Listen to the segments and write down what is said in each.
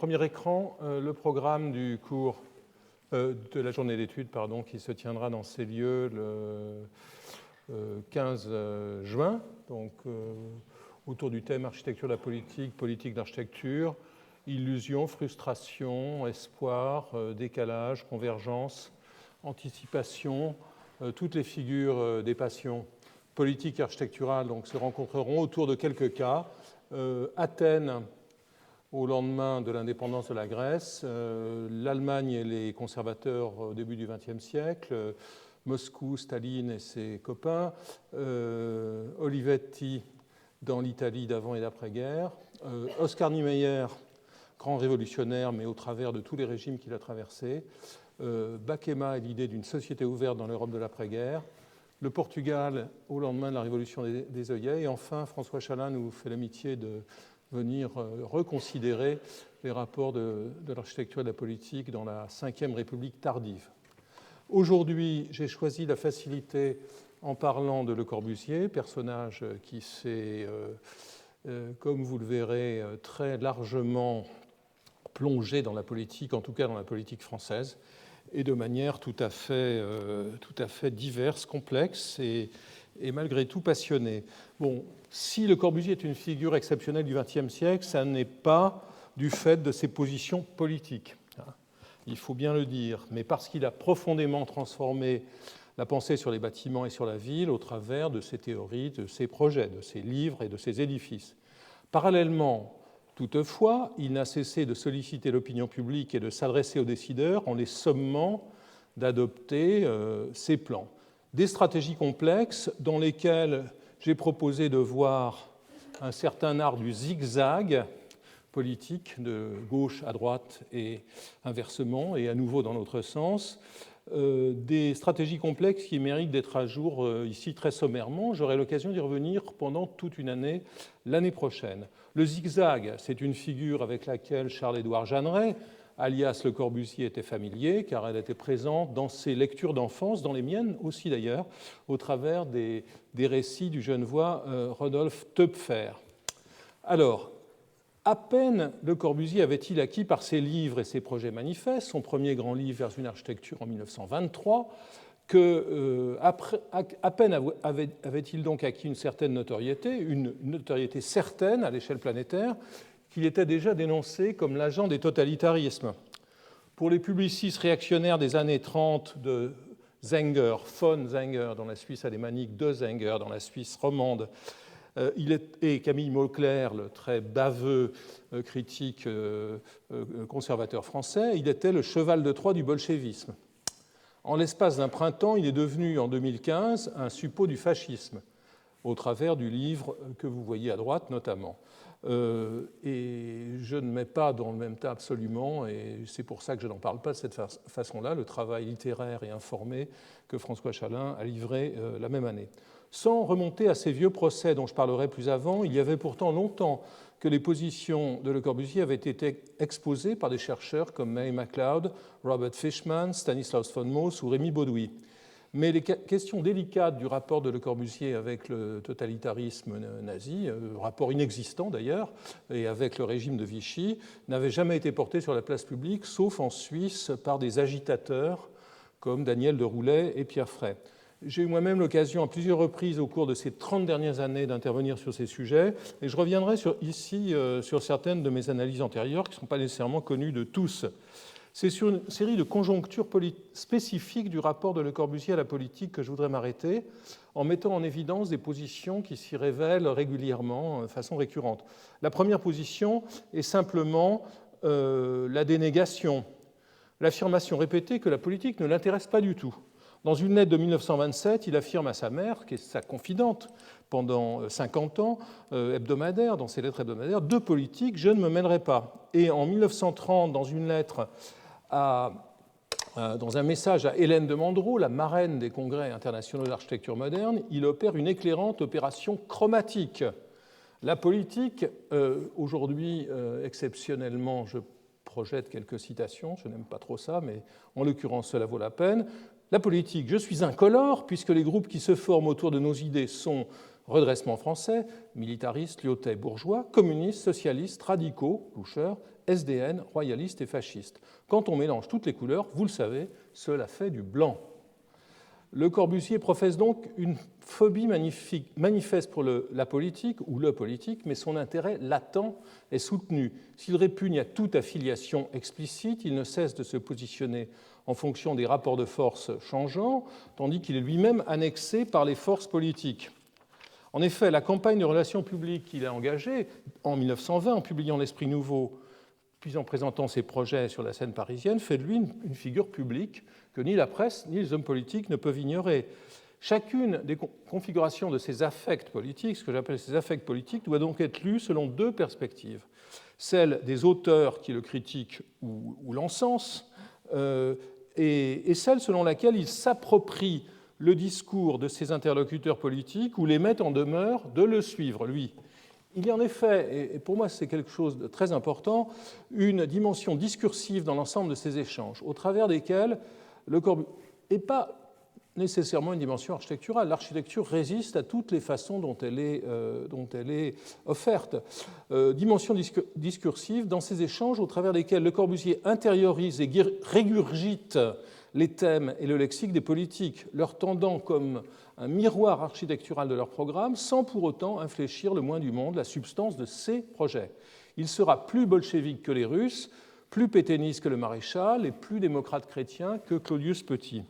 premier écran le programme du cours de la journée d'études qui se tiendra dans ces lieux le 15 juin, donc autour du thème architecture de la politique, politique d'architecture, illusion, frustration, espoir, décalage, convergence, anticipation, toutes les figures des passions politiques et architecturales donc, se rencontreront autour de quelques cas. Athènes, au lendemain de l'indépendance de la Grèce, l'Allemagne et les conservateurs au début du XXe siècle, Moscou, Staline et ses copains, Olivetti dans l'Italie d'avant et d'après-guerre, Oscar Niemeyer, grand révolutionnaire, mais au travers de tous les régimes qu'il a traversés, Bakema et l'idée d'une société ouverte dans l'Europe de l'après-guerre, le Portugal au lendemain de la révolution des œillets, et enfin François Chalin nous fait l'amitié de venir reconsidérer les rapports de l'architecture et de la politique dans la Ve République tardive. Aujourd'hui, j'ai choisi la facilité en parlant de Le Corbusier, personnage qui s'est, comme vous le verrez, très largement plongé dans la politique, en tout cas dans la politique française, et de manière tout à fait diverse, complexe et malgré tout passionnée. Bon, si Le Corbusier est une figure exceptionnelle du XXe siècle, ça n'est pas du fait de ses positions politiques. Il faut bien le dire, mais parce qu'il a profondément transformé la pensée sur les bâtiments et sur la ville au travers de ses théories, de ses projets, de ses livres et de ses édifices. Parallèlement, toutefois, il n'a cessé de solliciter l'opinion publique et de s'adresser aux décideurs en les sommant d'adopter ses plans. Des stratégies complexes dans lesquelles j'ai proposé de voir un certain art du zigzag politique, de gauche à droite et inversement, et à nouveau dans l'autre sens, des stratégies complexes qui méritent d'être à jour ici très sommairement. J'aurai l'occasion d'y revenir pendant toute une année, l'année prochaine. Le zigzag, c'est une figure avec laquelle Charles-Édouard Jeanneret, alias Le Corbusier, était familier, car elle était présente dans ses lectures d'enfance, dans les miennes aussi d'ailleurs, au travers des récits du Genevois Rodolphe Töpfer. Alors, à peine Le Corbusier avait-il acquis par ses livres et ses projets manifestes, son premier grand livre Vers une architecture en 1923, à peine avait-il donc acquis une certaine notoriété, une notoriété certaine à l'échelle planétaire, qu'il était déjà dénoncé comme l'agent des totalitarismes. Pour les publicistes réactionnaires des années 30 de Zenger, von Zenger dans la Suisse alémanique, de Zenger dans la Suisse romande, et Camille Mauclerc, le très baveux critique conservateur français, il était le cheval de Troie du bolchevisme. En l'espace d'un printemps, il est devenu, en 2015, un suppôt du fascisme, au travers du livre que vous voyez à droite notamment. Et je ne mets pas dans le même tas absolument, et c'est pour ça que je n'en parle pas de cette façon-là, le travail littéraire et informé que François Chalin a livré la même année. Sans remonter à ces vieux procès dont je parlerai plus avant, il y avait pourtant longtemps que les positions de Le Corbusier avaient été exposées par des chercheurs comme May MacLeod, Robert Fishman, Stanislaus von Moos ou Rémy Baudoui. Mais les questions délicates du rapport de Le Corbusier avec le totalitarisme nazi, rapport inexistant d'ailleurs, et avec le régime de Vichy, n'avaient jamais été portées sur la place publique, sauf en Suisse par des agitateurs comme Daniel de Roulet et Pierre Fray. J'ai eu moi-même l'occasion à plusieurs reprises au cours de ces 30 dernières années d'intervenir sur ces sujets, et je reviendrai ici sur certaines de mes analyses antérieures qui ne sont pas nécessairement connues de tous. C'est sur une série de conjonctures spécifiques du rapport de Le Corbusier à la politique que je voudrais m'arrêter, en mettant en évidence des positions qui s'y révèlent régulièrement, de façon récurrente. La première position est simplement la dénégation, l'affirmation répétée que la politique ne l'intéresse pas du tout. Dans une lettre de 1927, il affirme à sa mère, qui est sa confidente pendant 50 ans, hebdomadaire, dans ses lettres hebdomadaires, « De politique, je ne me mêlerai pas ». Et en 1930, dans une lettre dans un message à Hélène de Mandreau, la marraine des congrès internationaux d'architecture moderne, il opère une éclairante opération chromatique. La politique, aujourd'hui, exceptionnellement, je projette quelques citations, je n'aime pas trop ça, mais en l'occurrence, cela vaut la peine. La politique, je suis incolore, puisque les groupes qui se forment autour de nos idées sont redressement français, militaristes, lyotais, bourgeois, communistes, socialistes, radicaux, Loucheur, SDN, royaliste et fasciste. Quand on mélange toutes les couleurs, vous le savez, cela fait du blanc. Le Corbusier professe donc une phobie manifeste pour la politique ou le politique, mais son intérêt latent est soutenu. S'il répugne à toute affiliation explicite, il ne cesse de se positionner en fonction des rapports de force changeants, tandis qu'il est lui-même annexé par les forces politiques. En effet, la campagne de relations publiques qu'il a engagée en 1920 en publiant L'Esprit nouveau, puis en présentant ses projets sur la scène parisienne, fait de lui une figure publique que ni la presse ni les hommes politiques ne peuvent ignorer. Chacune des configurations de ces affects politiques, ce que j'appelle ces affects politiques, doit donc être lue selon deux perspectives. Celle des auteurs qui le critiquent ou l'encensent, et celle selon laquelle il s'approprie le discours de ses interlocuteurs politiques ou les met en demeure de le suivre, lui. Il y a en effet, et pour moi c'est quelque chose de très important, une dimension discursive dans l'ensemble de ces échanges, au travers desquels le Corbusier n'est pas nécessairement une dimension architecturale. L'architecture résiste à toutes les façons dont elle est offerte. Dimension discursive dans ces échanges au travers desquels le Corbusier intériorise et régurgite les thèmes et le lexique des politiques, leur tendant comme un miroir architectural de leur programme, sans pour autant infléchir le moins du monde la substance de ces projets. Il sera plus bolchevique que les Russes, plus pétainiste que le maréchal et plus démocrate chrétien que Claudius Petit.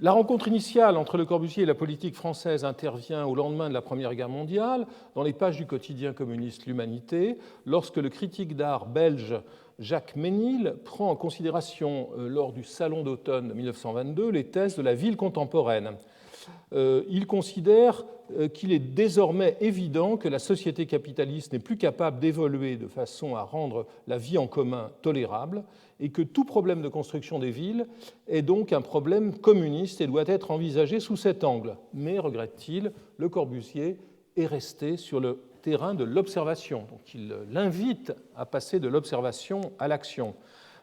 La rencontre initiale entre Le Corbusier et la politique française intervient au lendemain de la Première Guerre mondiale, dans les pages du quotidien communiste L'Humanité, lorsque le critique d'art belge Jacques Ménil prend en considération, lors du Salon d'automne de 1922, les thèses de la ville contemporaine. Il considère qu'il est désormais évident que la société capitaliste n'est plus capable d'évoluer de façon à rendre la vie en commun tolérable et que tout problème de construction des villes est donc un problème communiste et doit être envisagé sous cet angle. Mais, regrette-t-il, Le Corbusier est resté sur le terrain de l'observation. Donc il l'invite à passer de l'observation à l'action.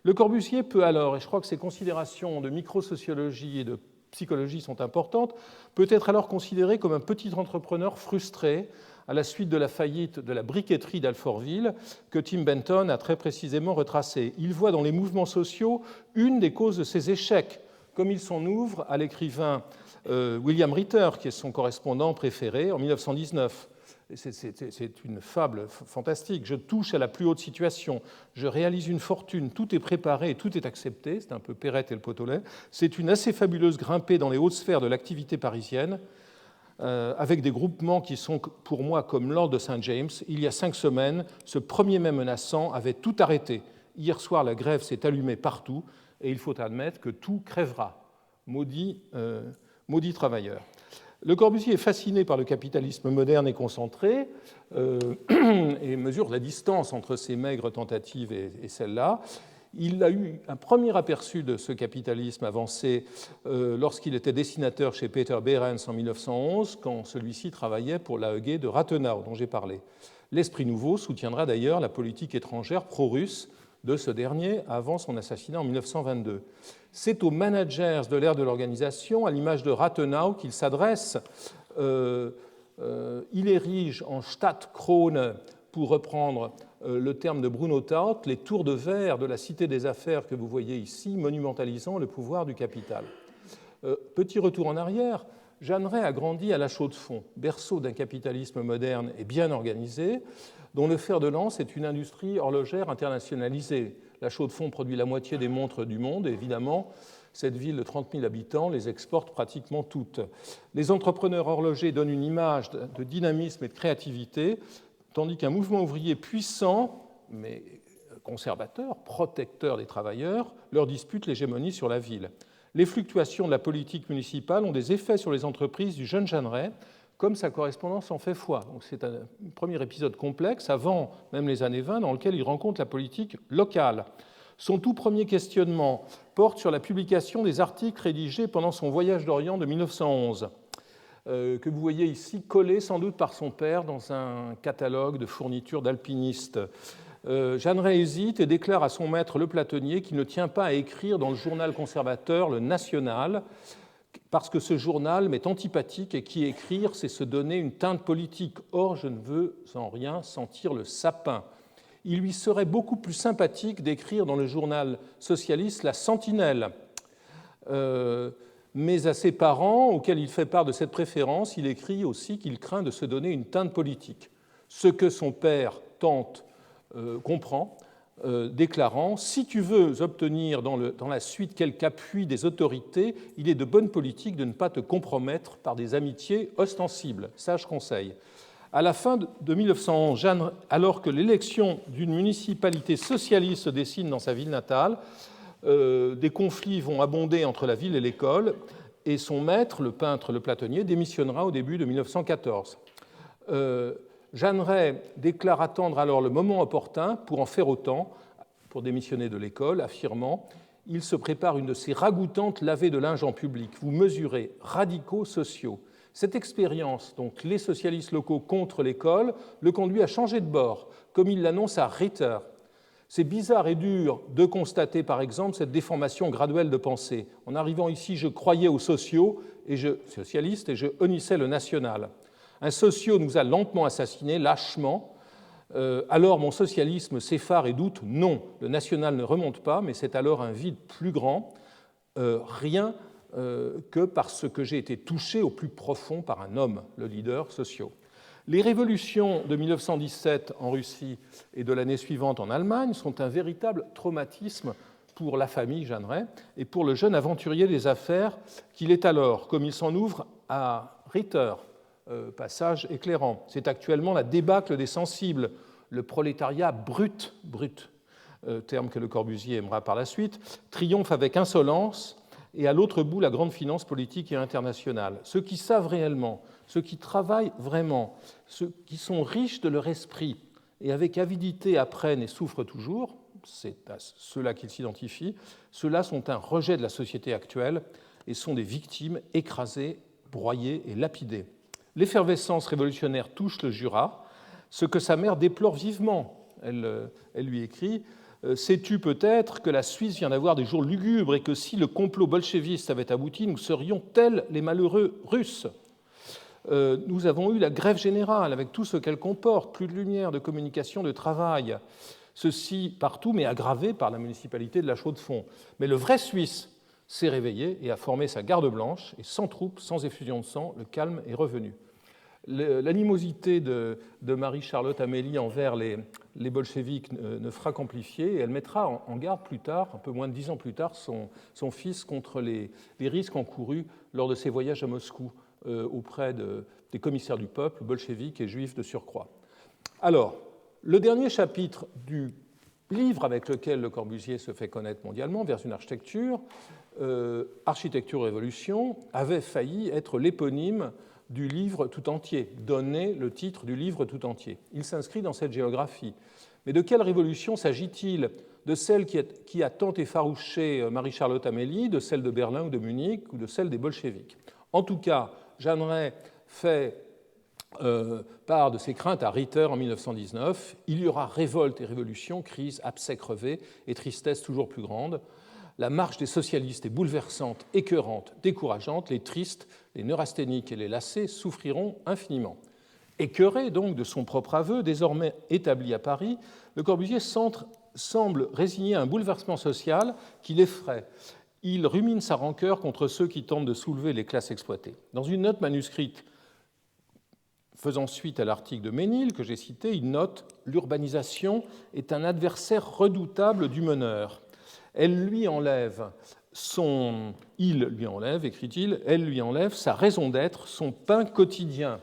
Le Corbusier peut alors, et je crois que ces considérations de microsociologie et de psychologie sont importantes, peut être alors considéré comme un petit entrepreneur frustré à la suite de la faillite de la briqueterie d'Alfortville que Tim Benton a très précisément retracée. Il voit dans les mouvements sociaux une des causes de ses échecs, comme il s'en ouvre à l'écrivain William Ritter, qui est son correspondant préféré en 1919. C'est une fable fantastique. Je touche à la plus haute situation, je réalise une fortune, tout est préparé et tout est accepté. C'est un peu Perrette et le pot au lait. C'est une assez fabuleuse grimpée dans les hautes sphères de l'activité parisienne, avec des groupements qui sont pour moi comme Lord de St. James. Il y a 5 semaines, ce premier mai menaçant avait tout arrêté. Hier soir, la grève s'est allumée partout et il faut admettre que tout crèvera. Maudit travailleur. Le Corbusier est fasciné par le capitalisme moderne et concentré et mesure la distance entre ces maigres tentatives et celles-là. Il a eu un premier aperçu de ce capitalisme avancé lorsqu'il était dessinateur chez Peter Behrens en 1911, quand celui-ci travaillait pour l'AEG de Rathenau, dont j'ai parlé. L'Esprit nouveau soutiendra d'ailleurs la politique étrangère pro-russe de ce dernier avant son assassinat en 1922. C'est aux managers de l'ère de l'organisation, à l'image de Rathenau, qu'il s'adresse. Il érige en Stadtkrone, pour reprendre le terme de Bruno Taut, les tours de verre de la cité des affaires que vous voyez ici, monumentalisant le pouvoir du capital. Petit retour en arrière, Jeanneret a grandi à La Chaux-de-Fonds, berceau d'un capitalisme moderne et bien organisé, dont le fer de lance est une industrie horlogère internationalisée. La Chaux-de-Fonds produit la moitié des montres du monde, et évidemment, cette ville de 30 000 habitants les exporte pratiquement toutes. Les entrepreneurs horlogers donnent une image de dynamisme et de créativité, tandis qu'un mouvement ouvrier puissant, mais conservateur, protecteur des travailleurs, leur dispute l'hégémonie sur la ville. Les fluctuations de la politique municipale ont des effets sur les entreprises du jeune Jeanneret, comme sa correspondance en fait foi. Donc c'est un premier épisode complexe, avant même les années 20, dans lequel il rencontre la politique locale. Son tout premier questionnement porte sur la publication des articles rédigés pendant son voyage d'Orient de 1911, que vous voyez ici collé sans doute par son père dans un catalogue de fournitures d'alpinistes. Jeanneret hésite et déclare à son maître le platonnier qu'il ne tient pas à écrire dans le journal conservateur, le National, parce que ce journal m'est antipathique et qu'y écrire, c'est se donner une teinte politique. Or, je ne veux en rien sentir le sapin. Il lui serait beaucoup plus sympathique d'écrire dans le journal socialiste La Sentinelle. Mais à ses parents, auxquels il fait part de cette préférence, il écrit aussi qu'il craint de se donner une teinte politique. Ce que son père, tante, comprend, déclarant « Si tu veux obtenir dans la suite quelque appui des autorités, il est de bonne politique de ne pas te compromettre par des amitiés ostensibles. Sage conseil. » À la fin de 1911, Jeanne, alors que l'élection d'une municipalité socialiste se dessine dans sa ville natale, des conflits vont abonder entre la ville et l'école, et son maître, le peintre Le Platonnier, démissionnera au début de 1914. Jeanne Ray déclare attendre alors le moment opportun pour en faire autant, pour démissionner de l'école, affirmant « Il se prépare une de ces ragoûtantes lavées de linge en public. Vous mesurez, radicaux sociaux. » Cette expérience, donc les socialistes locaux contre l'école, le conduit à changer de bord, comme il l'annonce à Ritter. C'est bizarre et dur de constater, par exemple, cette déformation graduelle de pensée. En arrivant ici, je croyais aux socialistes et je honnissais le national. Un socio nous a lentement assassinés, lâchement. Alors mon socialisme s'effare et doute. Non, le national ne remonte pas, mais c'est alors un vide plus grand. Rien que parce que j'ai été touché au plus profond par un homme, le leader socio. Les révolutions de 1917 en Russie et de l'année suivante en Allemagne sont un véritable traumatisme pour la famille Jeanne Ray et pour le jeune aventurier des affaires qu'il est alors, comme il s'en ouvre à Ritter, passage éclairant. C'est actuellement la débâcle des sensibles, le prolétariat brut, terme que Le Corbusier aimera par la suite, triomphe avec insolence, et à l'autre bout, la grande finance politique et internationale. Ceux qui savent réellement, ceux qui travaillent vraiment, ceux qui sont riches de leur esprit et avec avidité apprennent et souffrent toujours, c'est à ceux-là qu'ils s'identifient, ceux-là sont un rejet de la société actuelle et sont des victimes écrasées, broyées et lapidées. L'effervescence révolutionnaire touche le Jura, ce que sa mère déplore vivement. Elle lui écrit « Sais-tu peut-être que la Suisse vient d'avoir des jours lugubres et que si le complot bolchéviste avait abouti, nous serions tels les malheureux Russes. Nous avons eu la grève générale avec tout ce qu'elle comporte, plus de lumière, de communication, de travail. Ceci partout, mais aggravé par la municipalité de La Chaux-de-Fonds. Mais le vrai Suisse s'est réveillé et a formé sa garde blanche, et sans troupes, sans effusion de sang, le calme est revenu. » L'animosité de Marie-Charlotte Amélie envers les bolcheviks ne fera qu'amplifier, et elle mettra en garde plus tard, un peu moins de 10 ans plus tard, son fils contre les risques encourus lors de ses voyages à Moscou auprès des commissaires du peuple, bolcheviques et juifs de surcroît. Alors, le dernier chapitre du livre avec lequel Le Corbusier se fait connaître mondialement, Vers une architecture, Architecture et Révolution, avait failli être l'éponyme du livre tout entier, donner le titre du livre tout entier. Il s'inscrit dans cette géographie. Mais de quelle révolution s'agit-il? De celle qui a tant effarouché Marie-Charlotte Amélie, de celle de Berlin ou de Munich, ou de celle des bolcheviks? En tout cas, Jeanne Ray fait part de ses craintes à Ritter en 1919. Il y aura révolte et révolution, crise, abcès crevé et tristesse toujours plus grande. La marche des socialistes est bouleversante, écœurante, décourageante. Les tristes, les neurasthéniques et les lassés souffriront infiniment. Écœuré donc de son propre aveu, désormais établi à Paris, Le Corbusier semble résigner un bouleversement social qui l'effraie. Il rumine sa rancœur contre ceux qui tentent de soulever les classes exploitées. Dans une note manuscrite faisant suite à l'article de Ménil que j'ai cité, il note « L'urbanisation est un adversaire redoutable du meneur. Elle lui enlève, écrit-il, elle lui enlève sa raison d'être, son pain quotidien. »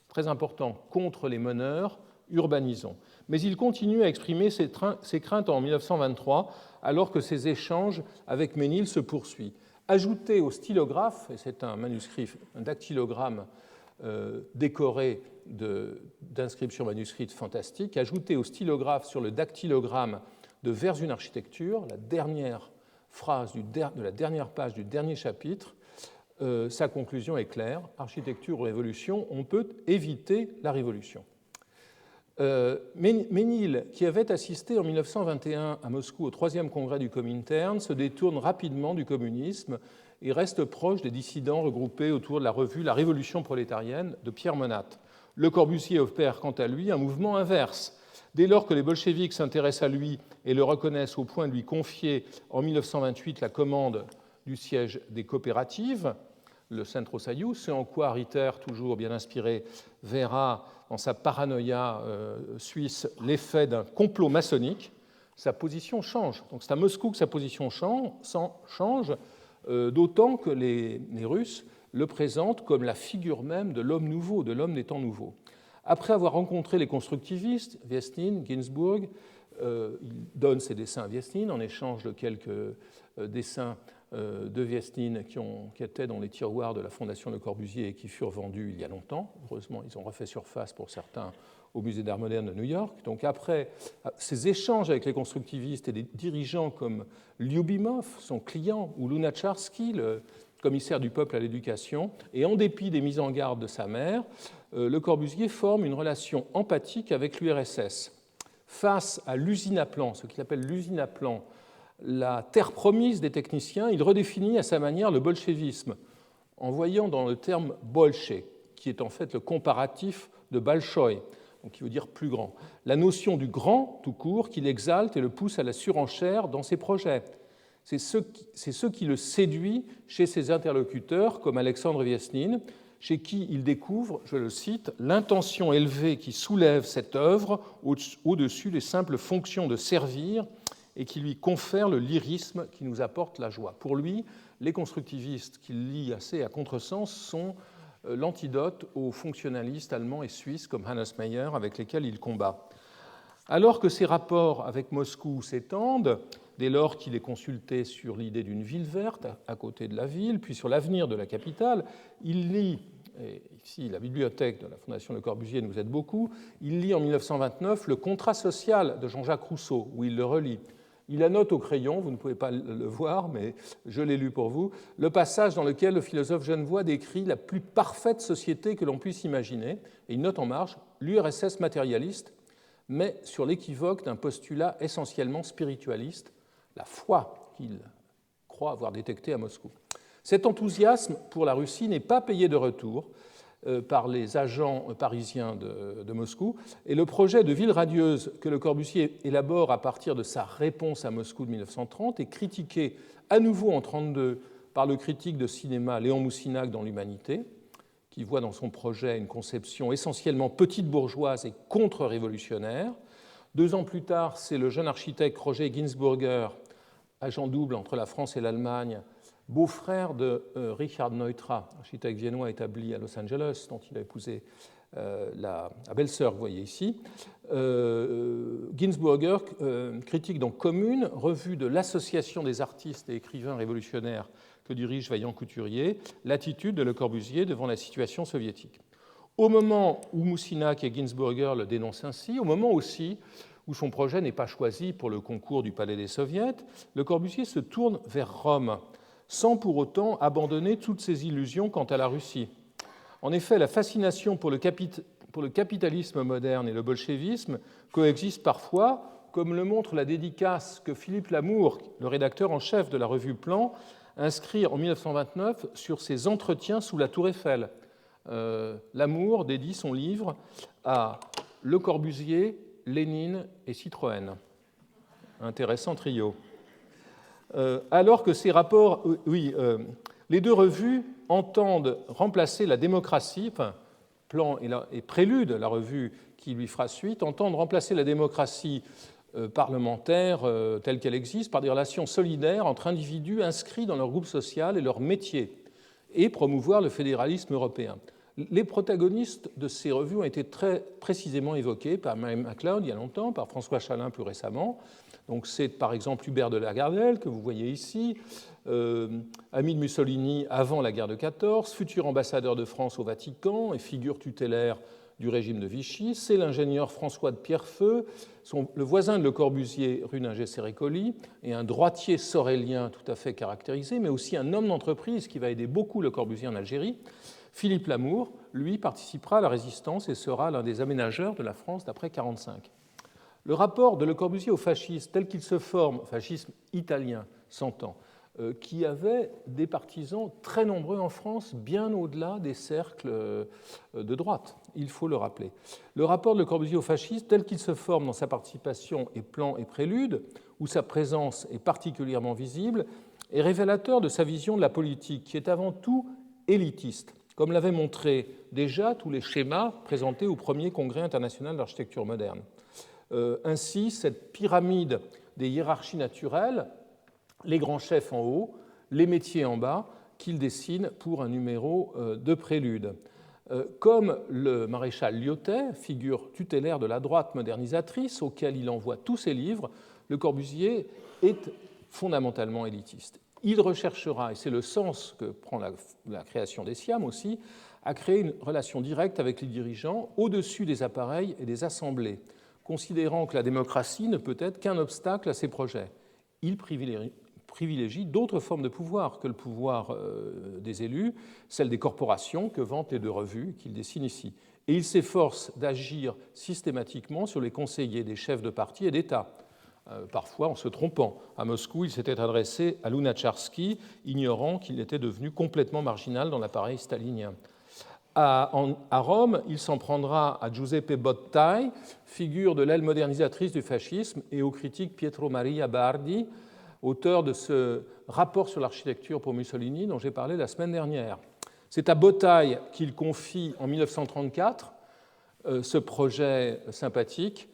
Très important, contre les meneurs, urbanisons. Mais il continue à exprimer ses craintes en 1923, alors que ses échanges avec Ménil se poursuivent. Ajouté au stylographe, et c'est un manuscrit, un dactylogramme décoré d'inscriptions manuscrites fantastiques, ajouté au stylographe sur le dactylogramme de Vers une architecture, la dernière phrase de la dernière page du dernier chapitre, sa conclusion est claire, architecture ou révolution, on peut éviter la révolution. Ménil, qui avait assisté en 1921 à Moscou au 3e congrès du Comintern, se détourne rapidement du communisme et reste proche des dissidents regroupés autour de la revue La Révolution prolétarienne de Pierre Monat. Le Corbusier opère quant à lui un mouvement inverse. Dès lors que les bolcheviks s'intéressent à lui et le reconnaissent au point de lui confier en 1928 la commande du siège des coopératives, le Centro Soyuz, ce en quoi Ritter, toujours bien inspiré, verra dans sa paranoïa suisse l'effet d'un complot maçonnique, sa position change. Donc c'est à Moscou que sa position change, d'autant que les Russes le présentent comme la figure même de l'homme nouveau, de l'homme des temps nouveaux. Après avoir rencontré les constructivistes, Viesnin, Ginsburg, il donne ses dessins à Viesnin en échange de quelques dessins de Viesnin qui étaient dans les tiroirs de la Fondation Le Corbusier et qui furent vendus il y a longtemps. Heureusement, ils ont refait surface pour certains au Musée d'Art moderne de New York. Donc après ces échanges avec les constructivistes et des dirigeants comme Lyubimov, son client, ou Lunacharsky, le commissaire du peuple à l'éducation, et en dépit des mises en garde de sa mère, Le Corbusier forme une relation empathique avec l'URSS. Face à l'usine à plan, ce qu'il appelle l'usine à plan, la terre promise des techniciens, il redéfinit à sa manière le bolchevisme, en voyant dans le terme bolché, qui est en fait le comparatif de balchoï, donc qui veut dire plus grand, la notion du grand tout court qu'il exalte et le pousse à la surenchère dans ses projets. C'est ce qui le séduit chez ses interlocuteurs, comme Alexandre Viesnin, chez qui il découvre, je le cite, l'intention élevée qui soulève cette œuvre au-dessus des simples fonctions de servir et qui lui confère le lyrisme qui nous apporte la joie. Pour lui, les constructivistes qu'il lit assez à contresens sont l'antidote aux fonctionnalistes allemands et suisses comme Hannes Meyer avec lesquels il combat. Alors que ses rapports avec Moscou s'étendent, dès lors qu'il est consulté sur l'idée d'une ville verte à côté de la ville, puis sur l'avenir de la capitale, il lit, et ici la bibliothèque de la Fondation Le Corbusier nous aide beaucoup, il lit en 1929 le Contrat social de Jean-Jacques Rousseau, où il le relit. Il annote au crayon, vous ne pouvez pas le voir, mais je l'ai lu pour vous, le passage dans lequel le philosophe genevois décrit la plus parfaite société que l'on puisse imaginer, et il note en marge l'URSS matérialiste, mais sur l'équivoque d'un postulat essentiellement spiritualiste, la foi qu'il croit avoir détectée à Moscou. Cet enthousiasme pour la Russie n'est pas payé de retour par les agents parisiens de Moscou, et le projet de ville radieuse que Le Corbusier élabore à partir de sa réponse à Moscou de 1930 est critiqué à nouveau en 1932 par le critique de cinéma Léon Moussinac dans l'Humanité, qui voit dans son projet une conception essentiellement petite bourgeoise et contre-révolutionnaire. 2 ans plus tard, c'est le jeune architecte Roger Ginsburger, agent double entre la France et l'Allemagne, beau-frère de Richard Neutra, architecte viennois établi à Los Angeles, dont il a épousé la belle-sœur, vous voyez ici. Ginsburger critique donc Commune, revue de l'Association des artistes et écrivains révolutionnaires que dirige Vaillant Couturier, l'attitude de Le Corbusier devant la situation soviétique. Au moment où Moussinac et Ginsburger le dénoncent ainsi, au moment aussi où son projet n'est pas choisi pour le concours du Palais des Soviets, Le Corbusier se tourne vers Rome, sans pour autant abandonner toutes ses illusions quant à la Russie. En effet, la fascination pour le capitalisme moderne et le bolchevisme coexistent parfois, comme le montre la dédicace que Philippe Lamour, le rédacteur en chef de la revue Plan, inscrit en 1929 sur ses entretiens sous la Tour Eiffel. Lamour dédie son livre à Le Corbusier, Lénine et Citroën. Intéressant trio. Alors que ces rapports, les 2 revues entendent remplacer la démocratie, enfin, Plan et Prélude, la revue qui lui fera suite, entendent remplacer la démocratie parlementaire telle qu'elle existe par des relations solidaires entre individus inscrits dans leur groupe social et leur métier, et promouvoir le fédéralisme européen. Les protagonistes de ces revues ont été très précisément évoqués par Mary MacLeod il y a longtemps, par François Chalin plus récemment. Donc c'est par exemple Hubert de Lagardelle, que vous voyez ici, ami de Mussolini avant la guerre de 14, futur ambassadeur de France au Vatican et figure tutélaire du régime de Vichy. C'est l'ingénieur François de Pierrefeu, le voisin de Le Corbusier, rue Ningé-Sérécoli, et un droitier sorélien tout à fait caractérisé, mais aussi un homme d'entreprise qui va aider beaucoup Le Corbusier en Algérie. Philippe Lamour, lui, participera à la résistance et sera l'un des aménageurs de la France d'après 1945. Le rapport de Le Corbusier au fascisme tel qu'il se forme, fascisme italien, s'entend, qui avait des partisans très nombreux en France, bien au-delà des cercles de droite, il faut le rappeler. Le rapport de Le Corbusier au fascisme tel qu'il se forme dans sa participation et plan et prélude, où sa présence est particulièrement visible, est révélateur de sa vision de la politique, qui est avant tout élitiste, comme l'avaient montré déjà tous les schémas présentés au premier congrès international d'architecture moderne. Ainsi, cette pyramide des hiérarchies naturelles, les grands chefs en haut, les métiers en bas, qu'il dessine pour un numéro de prélude. Comme le maréchal Lyautey, figure tutélaire de la droite modernisatrice, auquel il envoie tous ses livres, Le Corbusier est fondamentalement élitiste. Il recherchera, et c'est le sens que prend la création des SIAM aussi, à créer une relation directe avec les dirigeants au-dessus des appareils et des assemblées, considérant que la démocratie ne peut être qu'un obstacle à ses projets. Il privilégie d'autres formes de pouvoir que le pouvoir des élus, celle des corporations que vantent les deux revues qu'il dessine ici. Et il s'efforce d'agir systématiquement sur les conseillers des chefs de parti et d'État, parfois en se trompant. À Moscou, il s'était adressé à Lunacharsky, ignorant qu'il était devenu complètement marginal dans l'appareil stalinien. À Rome, il s'en prendra à Giuseppe Bottai, figure de l'aile modernisatrice du fascisme, et au critique Pietro Maria Bardi, auteur de ce rapport sur l'architecture pour Mussolini dont j'ai parlé la semaine dernière. C'est à Bottai qu'il confie en 1934 ce projet sympathique,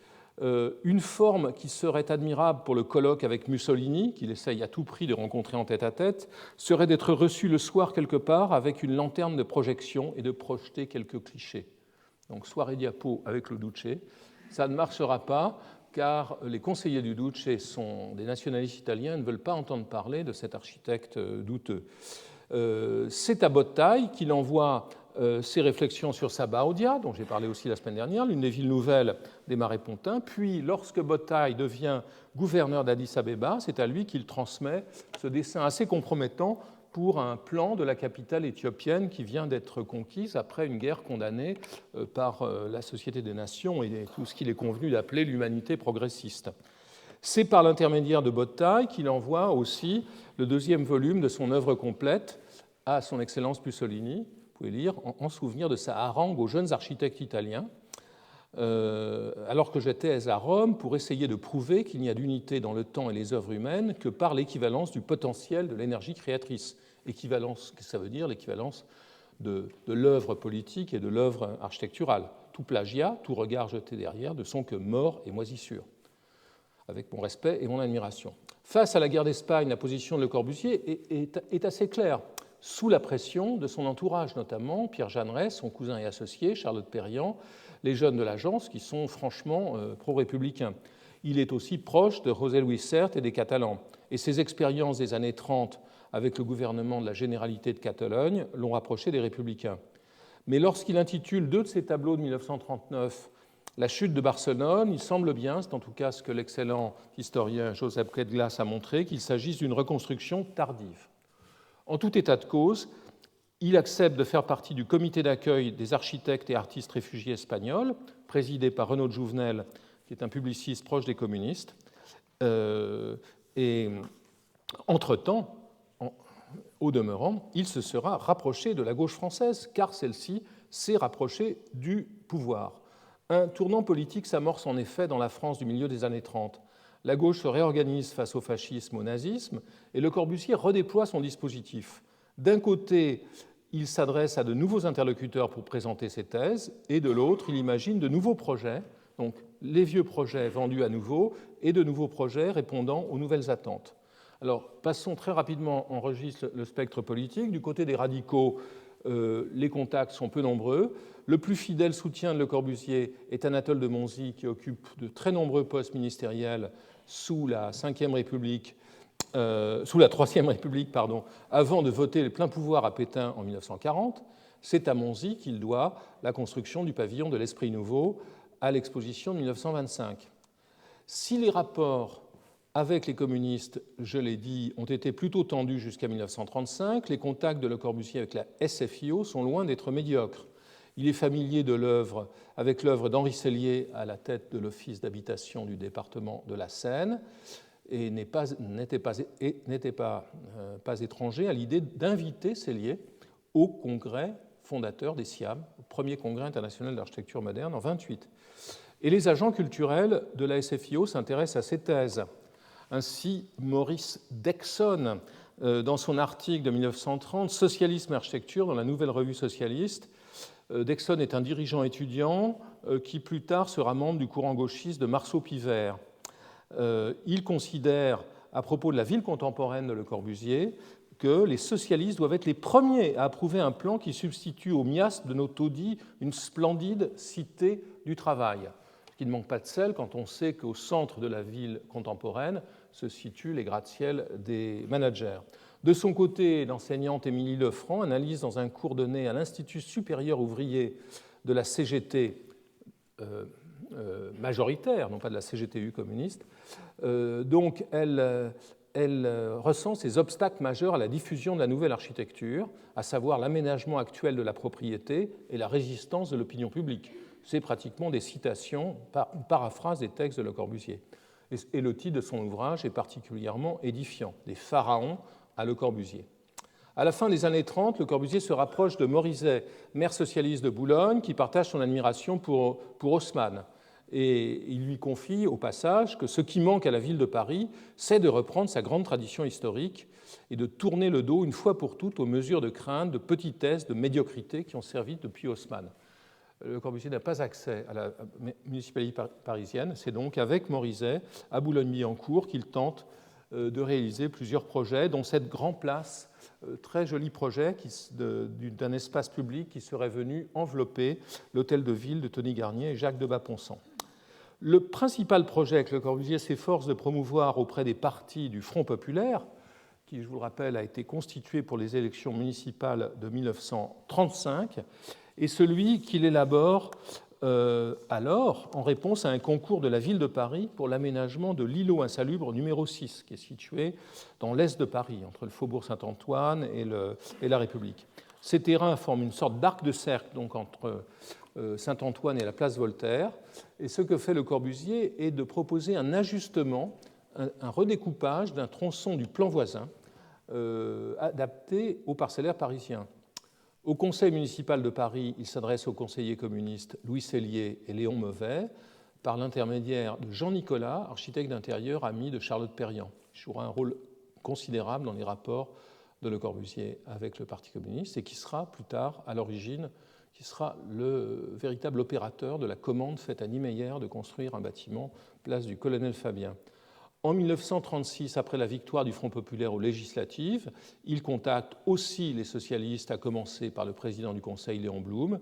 une forme qui serait admirable pour le colloque avec Mussolini, qu'il essaye à tout prix de rencontrer en tête-à-tête, serait d'être reçu le soir quelque part avec une lanterne de projection et de projeter quelques clichés. Donc soirée diapo avec le Duce, ça ne marchera pas, car les conseillers du Duce sont des nationalistes italiens et ne veulent pas entendre parler de cet architecte douteux. C'est à Bottai qu'il envoie ses réflexions sur Sabaudia, dont j'ai parlé aussi la semaine dernière, l'une des villes nouvelles des Marais-Pontins. Puis, lorsque Bottai devient gouverneur d'Addis Abeba, c'est à lui qu'il transmet ce dessin assez compromettant pour un plan de la capitale éthiopienne qui vient d'être conquise après une guerre condamnée par la Société des Nations et tout ce qu'il est convenu d'appeler l'humanité progressiste. C'est par l'intermédiaire de Bottai qu'il envoie aussi le deuxième volume de son œuvre complète à son Excellence Mussolini, vous pouvez lire, en souvenir de sa harangue aux jeunes architectes italiens, alors que j'étais à Rome pour essayer de prouver qu'il n'y a d'unité dans le temps et les œuvres humaines que par l'équivalence du potentiel de l'énergie créatrice. Équivalence, ça veut dire l'équivalence de l'œuvre politique et de l'œuvre architecturale. Tout plagiat, tout regard jeté derrière ne sont que mort et moisissure, avec mon respect et mon admiration. Face à la guerre d'Espagne, la position de Le Corbusier est assez claire. Sous la pression de son entourage, notamment Pierre Jeanneret, son cousin et associé, Charlotte Perriand, les jeunes de l'agence qui sont franchement pro-républicains. Il est aussi proche de José Luis Sert et des Catalans. Et ses expériences des années 30 avec le gouvernement de la Généralité de Catalogne l'ont rapproché des républicains. Mais lorsqu'il intitule deux de ses tableaux de 1939 La chute de Barcelone, il semble bien, c'est en tout cas ce que l'excellent historien Josep Quetglas a montré, qu'il s'agisse d'une reconstruction tardive. En tout état de cause, il accepte de faire partie du comité d'accueil des architectes et artistes réfugiés espagnols, présidé par Renaud Jouvenel, qui est un publiciste proche des communistes. Et entre-temps, au demeurant, il se sera rapproché de la gauche française, car celle-ci s'est rapprochée du pouvoir. Un tournant politique s'amorce en effet dans la France du milieu des années 30. La gauche se réorganise face au fascisme, au nazisme, et Le Corbusier redéploie son dispositif. D'un côté, il s'adresse à de nouveaux interlocuteurs pour présenter ses thèses, et de l'autre, il imagine de nouveaux projets, donc les vieux projets vendus à nouveau, et de nouveaux projets répondant aux nouvelles attentes. Alors, passons très rapidement en registre le spectre politique. Du côté des radicaux, les contacts sont peu nombreux. Le plus fidèle soutien de Le Corbusier est Anatole de Monzy, qui occupe de très nombreux postes ministériels sous la Troisième République, avant de voter le plein pouvoir à Pétain en 1940. C'est à Monzy qu'il doit la construction du pavillon de l'Esprit Nouveau à l'exposition de 1925. Si les rapports avec les communistes, je l'ai dit, ont été plutôt tendus jusqu'à 1935. Les contacts de Le Corbusier avec la SFIO sont loin d'être médiocres. Il est familier avec l'œuvre d'Henri Sellier à la tête de l'Office d'habitation du département de la Seine et n'était pas étranger à l'idée d'inviter Sellier au congrès fondateur des SIAM, au premier congrès international d'architecture moderne en 1928. Et les agents culturels de la SFIO s'intéressent à ces thèses. Ainsi, Maurice Dexon, dans son article de 1930, Socialisme et architecture, dans la Nouvelle Revue socialiste, Dexon est un dirigeant étudiant qui plus tard sera membre du courant gauchiste de Marceau-Pivert. Il considère, à propos de la ville contemporaine de Le Corbusier, que les socialistes doivent être les premiers à approuver un plan qui substitue au miasme de nos taudis une splendide cité du travail. Ce qui ne manque pas de sel quand on sait qu'au centre de la ville contemporaine se situent les gratte-ciel des managers. De son côté, l'enseignante Émilie Lefranc analyse dans un cours donné à l'Institut supérieur ouvrier de la CGT majoritaire, non pas de la CGTU communiste, donc elle ressent ces obstacles majeurs à la diffusion de la nouvelle architecture, à savoir l'aménagement actuel de la propriété et la résistance de l'opinion publique. C'est pratiquement des citations, une paraphrase des textes de Le Corbusier. Et le titre de son ouvrage est particulièrement édifiant, « Des pharaons à Le Corbusier ». À la fin des années 30, Le Corbusier se rapproche de Morizet, maire socialiste de Boulogne, qui partage son admiration pour Haussmann. Et il lui confie au passage que ce qui manque à la ville de Paris, c'est de reprendre sa grande tradition historique et de tourner le dos une fois pour toutes aux mesures de crainte, de petitesse, de médiocrité qui ont servi depuis Haussmann. Le Corbusier n'a pas accès à la municipalité parisienne. C'est donc avec Morizet, à Boulogne-Billancourt, qu'il tente de réaliser plusieurs projets, dont cette grande place, très joli projet d'un espace public qui serait venu envelopper l'hôtel de ville de Tony Garnier et Jacques de Baponçant. Le principal projet que Le Corbusier s'efforce de promouvoir auprès des partis du Front populaire, qui, je vous le rappelle, a été constitué pour les élections municipales de 1935, est celui qu'il élabore alors en réponse à un concours de la ville de Paris pour l'aménagement de l'îlot insalubre numéro 6, qui est situé dans l'est de Paris, entre le faubourg Saint-Antoine et la République. Ces terrains forment une sorte d'arc de cercle donc, entre Saint-Antoine et la place Voltaire. Et ce que fait Le Corbusier est de proposer un ajustement, un redécoupage d'un tronçon du plan voisin adapté aux parcellaires parisiens. Au Conseil municipal de Paris, il s'adresse aux conseillers communistes Louis Sellier et Léon Meuvet par l'intermédiaire de Jean Nicolas, architecte d'intérieur, ami de Charlotte Perriand. Il jouera un rôle considérable dans les rapports de Le Corbusier avec le Parti communiste et qui sera plus tard, à l'origine, qui sera le véritable opérateur de la commande faite à Niemeyer de construire un bâtiment place du Colonel Fabien. En 1936, après la victoire du Front populaire aux législatives, il contacte aussi les socialistes, à commencer par le président du Conseil, Léon Blum,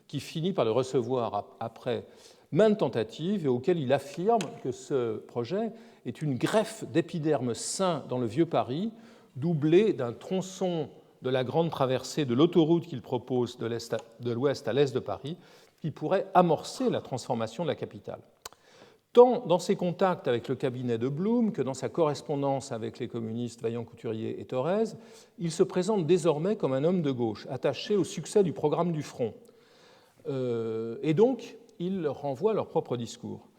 qui finit par le recevoir après maintes tentatives et auquel il affirme que ce projet est une greffe d'épiderme sain dans le vieux Paris, doublée d'un tronçon de la grande traversée de l'autoroute qu'il propose de l'ouest à l'est de Paris, qui pourrait amorcer la transformation de la capitale. Tant dans ses contacts avec le cabinet de Blum que dans sa correspondance avec les communistes Vaillant-Couturier et Thorez, il se présente désormais comme un homme de gauche, attaché au succès du programme du Front. Et donc, il leur renvoie leur propre discours.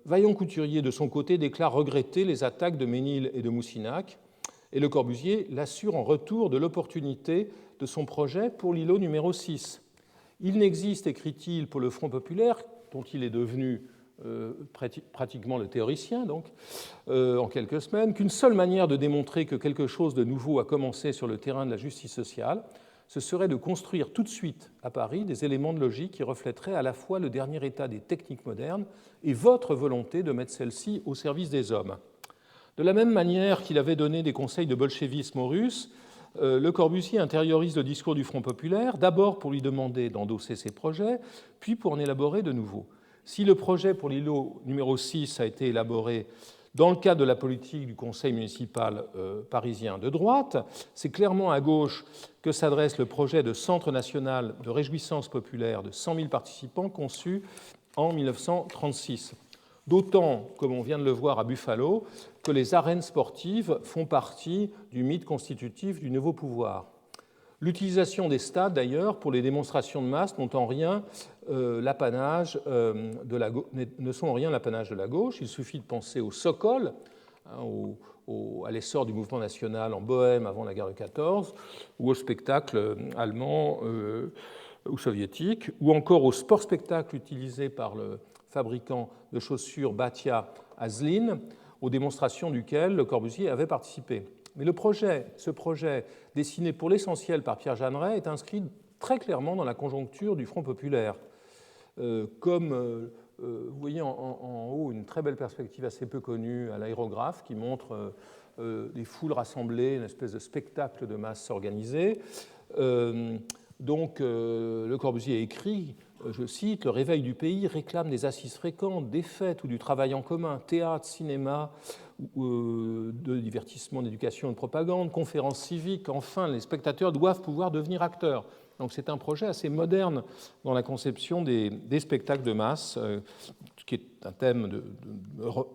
Vaillant-Couturier, de son côté, déclare regretter les attaques de Ménil et de Moussinac, et Le Corbusier l'assure en retour de l'opportunité de son projet pour l'îlot numéro 6. Il n'existe, écrit-il, pour le Front populaire, dont il est devenu pratiquement le théoricien, donc, en quelques semaines, qu'une seule manière de démontrer que quelque chose de nouveau a commencé sur le terrain de la justice sociale, ce serait de construire tout de suite à Paris des éléments de logique qui reflèteraient à la fois le dernier état des techniques modernes et votre volonté de mettre celles-ci au service des hommes. De la même manière qu'il avait donné des conseils de bolchevisme aux Russes, Le Corbusier intériorise le discours du Front populaire, d'abord pour lui demander d'endosser ses projets, puis pour en élaborer de nouveaux. Si le projet pour l'îlot numéro 6 a été élaboré dans le cadre de la politique du conseil municipal parisien de droite, c'est clairement à gauche que s'adresse le projet de centre national de réjouissance populaire de 100 000 participants conçu en 1936. D'autant, comme on vient de le voir à Buffalo, que les arènes sportives font partie du mythe constitutif du nouveau pouvoir. L'utilisation des stades, d'ailleurs, pour les démonstrations de masse ne sont en rien l'apanage de la gauche. Il suffit de penser au Sokol, à l'essor du mouvement national en Bohême avant la guerre de 14, ou au spectacle allemand ou soviétique, ou encore au sport-spectacle utilisé par le fabricant de chaussures Batia à Zlin, aux démonstrations duquel Le Corbusier avait participé. Mais ce projet, dessiné pour l'essentiel par Pierre Jeanneret, est inscrit très clairement dans la conjoncture du Front populaire. Comme vous voyez en haut une très belle perspective assez peu connue à l'aérographe qui montre des foules rassemblées, une espèce de spectacle de masse organisé. Donc Le Corbusier écrit, je cite, « Le réveil du pays réclame des assises fréquentes, des fêtes ou du travail en commun, théâtre, cinéma, de divertissement, d'éducation et de propagande, conférences civiques. Enfin, les spectateurs doivent pouvoir devenir acteurs. » Donc c'est un projet assez moderne dans la conception des spectacles de masse, qui est un thème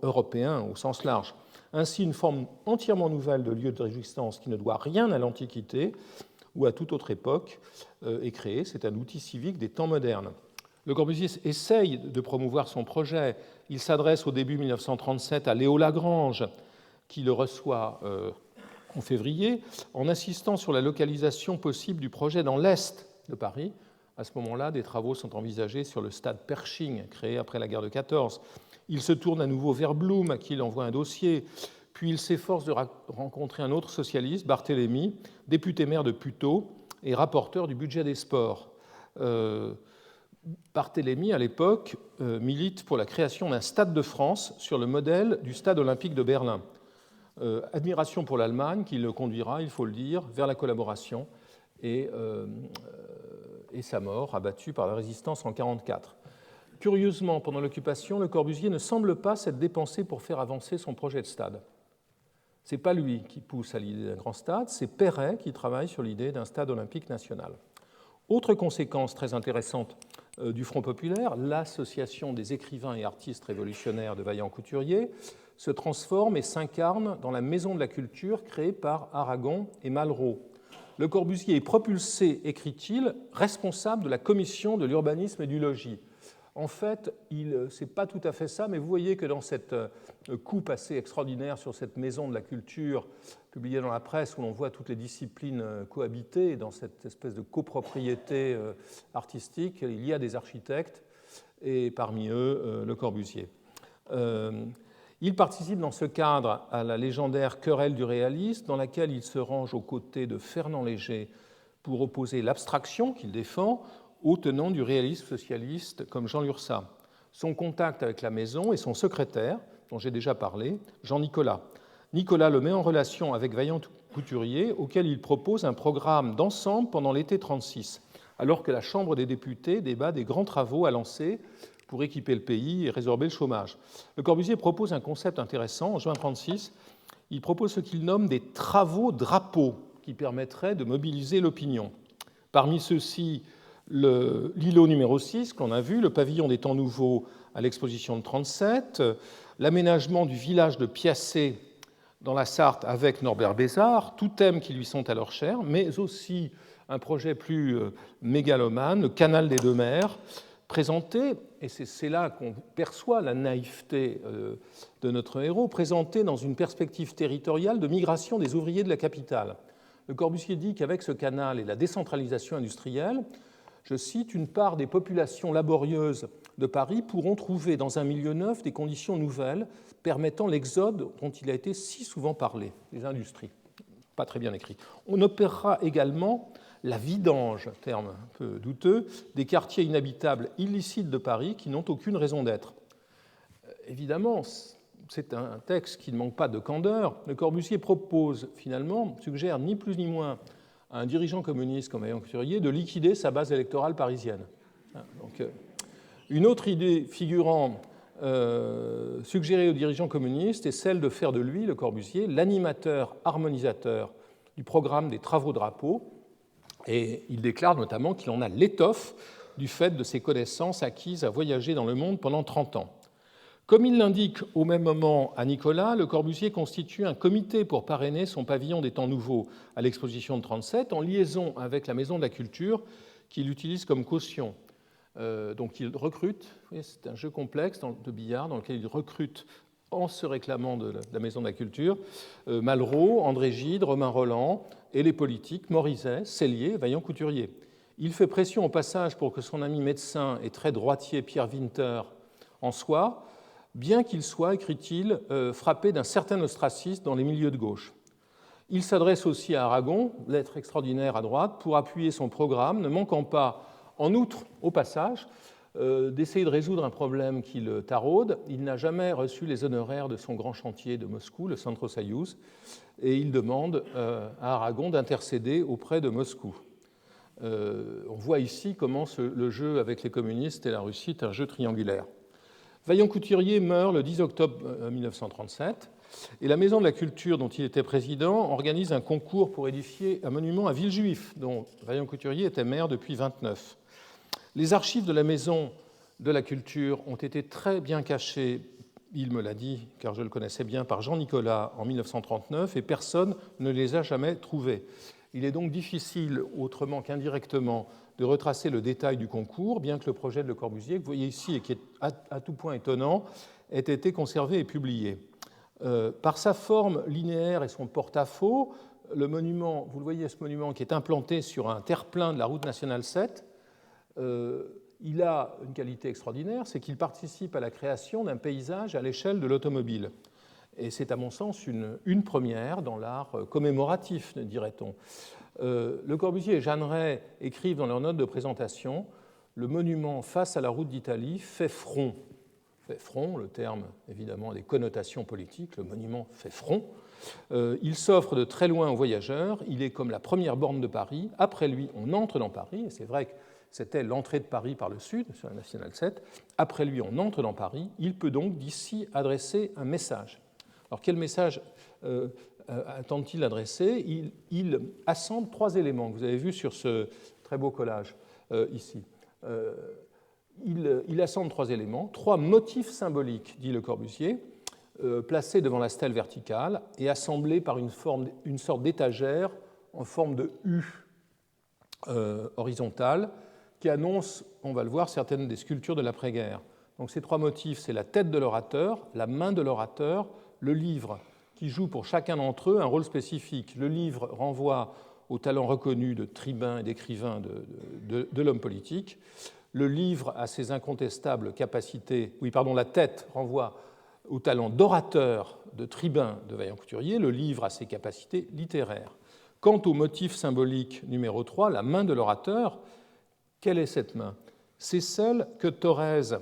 européen au sens large. Ainsi, une forme entièrement nouvelle de lieu de résistance qui ne doit rien à l'Antiquité ou à toute autre époque est créée. C'est un outil civique des temps modernes. Le Corbusier essaye de promouvoir son projet. Il s'adresse au début 1937 à Léo Lagrange, qui le reçoit en février, en insistant sur la localisation possible du projet dans l'est de Paris. À ce moment-là, des travaux sont envisagés sur le stade Pershing, créé après la guerre de 14. Il se tourne à nouveau vers Blum, à qui il envoie un dossier, puis il s'efforce de rencontrer un autre socialiste, Barthélemy, député-maire de Puteaux et rapporteur du budget des sports. Barthélemy, à l'époque, milite pour la création d'un stade de France sur le modèle du stade olympique de Berlin. Admiration pour l'Allemagne qui le conduira, il faut le dire, vers la collaboration et sa mort, abattue par la résistance en 1944. Curieusement, pendant l'occupation, Le Corbusier ne semble pas s'être dépensé pour faire avancer son projet de stade. Ce n'est pas lui qui pousse à l'idée d'un grand stade, c'est Perret qui travaille sur l'idée d'un stade olympique national. Autre conséquence très intéressante du Front populaire, l'association des écrivains et artistes révolutionnaires de Vaillant-Couturier se transforme et s'incarne dans la Maison de la Culture créée par Aragon et Malraux. Le Corbusier est propulsé, écrit-il, responsable de la commission de l'urbanisme et du logis. En fait, ce n'est pas tout à fait ça, mais vous voyez que dans cette coupe assez extraordinaire sur cette Maison de la Culture publiée dans la presse, où l'on voit toutes les disciplines cohabiter dans cette espèce de copropriété artistique, il y a des architectes, et parmi eux, Le Corbusier. Il participe dans ce cadre à la légendaire querelle du réalisme, dans laquelle il se range aux côtés de Fernand Léger pour opposer l'abstraction qu'il défend aux tenants du réalisme socialiste comme Jean Lurçat. Son contact avec la maison et son secrétaire, dont j'ai déjà parlé, Jean Nicolas. Nicolas le met en relation avec Vaillant-Couturier, auquel il propose un programme d'ensemble pendant l'été 1936, alors que la Chambre des députés débat des grands travaux à lancer pour équiper le pays et résorber le chômage. Le Corbusier propose un concept intéressant. En juin 1936, il propose ce qu'il nomme des travaux drapeaux qui permettraient de mobiliser l'opinion. Parmi ceux-ci, l'îlot numéro 6 qu'on a vu, le pavillon des temps nouveaux à l'exposition de 1937, l'aménagement du village de Piacé dans la Sarthe avec Norbert Bézard, tous thèmes qui lui sont alors chers, mais aussi un projet plus mégalomane, le canal des deux mers, présenté, et c'est là qu'on perçoit la naïveté de notre héros, présenté dans une perspective territoriale de migration des ouvriers de la capitale. Le Corbusier dit qu'avec ce canal et la décentralisation industrielle, je cite, « une part des populations laborieuses de Paris pourront trouver dans un milieu neuf des conditions nouvelles permettant l'exode dont il a été si souvent parlé, les industries. » Pas très bien écrit. On opérera également la vidange, terme un peu douteux, des quartiers inhabitables illicites de Paris qui n'ont aucune raison d'être. Évidemment, c'est un texte qui ne manque pas de candeur. Le Corbusier propose finalement, suggère ni plus ni moins à un dirigeant communiste comme Vaillant-Couturier de liquider sa base électorale parisienne. Donc, une autre idée figurant suggérée aux dirigeants communistes est celle de faire de lui, le Corbusier, l'animateur harmonisateur du programme des travaux drapeaux, et il déclare notamment qu'il en a l'étoffe du fait de ses connaissances acquises à voyager dans le monde pendant 30 ans. Comme il l'indique au même moment à Nicolas, Le Corbusier constitue un comité pour parrainer son pavillon des Temps nouveaux à l'exposition de 1937, en liaison avec la Maison de la Culture, qu'il utilise comme caution. Donc il recrute, c'est un jeu complexe de billard dans lequel il recrute, en se réclamant de la Maison de la Culture, Malraux, André Gide, Romain Rolland et les politiques Morizet, Sellier, Vaillant-Couturier. Il fait pression au passage pour que son ami médecin et très droitier Pierre Winter en soit, bien qu'il soit, écrit-il, frappé d'un certain ostracisme dans les milieux de gauche. Il s'adresse aussi à Aragon, lettre extraordinaire à droite, pour appuyer son programme, ne manquant pas, en outre, au passage, d'essayer de résoudre un problème qui le taraude. Il n'a jamais reçu les honoraires de son grand chantier de Moscou, le Centro Soyouz, et il demande à Aragon d'intercéder auprès de Moscou. On voit ici comment le jeu avec les communistes et la Russie est un jeu triangulaire. Vaillant-Couturier meurt le 10 octobre 1937 et la Maison de la Culture, dont il était président, organise un concours pour édifier un monument à Villejuif, dont Vaillant-Couturier était maire depuis 1929. Les archives de la Maison de la Culture ont été très bien cachées, il me l'a dit, car je le connaissais bien, par Jean Nicolas en 1939, et personne ne les a jamais trouvées. Il est donc difficile, autrement qu'indirectement, de retracer le détail du concours, bien que le projet de Le Corbusier, que vous voyez ici et qui est à tout point étonnant, ait été conservé et publié. Par sa forme linéaire et son porte-à-faux, le monument, vous le voyez, ce monument qui est implanté sur un terre-plein de la route nationale 7, il a une qualité extraordinaire, c'est qu'il participe à la création d'un paysage à l'échelle de l'automobile. Et c'est à mon sens une première dans l'art commémoratif, dirait-on. Le Corbusier et Jeanneret écrivent dans leurs notes de présentation « Le monument face à la route d'Italie fait front ». Fait front, le terme évidemment a des connotations politiques, le monument fait front. Il s'offre de très loin aux voyageurs, il est comme la première borne de Paris. Après lui, on entre dans Paris, et c'est vrai que c'était l'entrée de Paris par le sud, sur la Nationale 7. Après lui, on entre dans Paris. Il peut donc d'ici adresser un message. Alors, quel message attend-il adresser ? Il assemble trois éléments que vous avez vus sur ce très beau collage ici. Il assemble trois éléments, trois motifs symboliques, dit Le Corbusier, placés devant la stèle verticale et assemblés par une sorte d'étagère en forme de U horizontale, qui annonce, on va le voir, certaines des sculptures de l'après-guerre. Donc ces trois motifs, c'est la tête de l'orateur, la main de l'orateur, le livre, qui joue pour chacun d'entre eux un rôle spécifique. Le livre renvoie au talent reconnu de tribun et d'écrivain de l'homme politique. Le livre a ses incontestables capacités. La tête renvoie au talent d'orateur de tribun de Vaillant-Couturier. Le livre a ses capacités littéraires. Quant au motif symbolique numéro 3, la main de l'orateur, quelle est cette main ? C'est celle que Thorez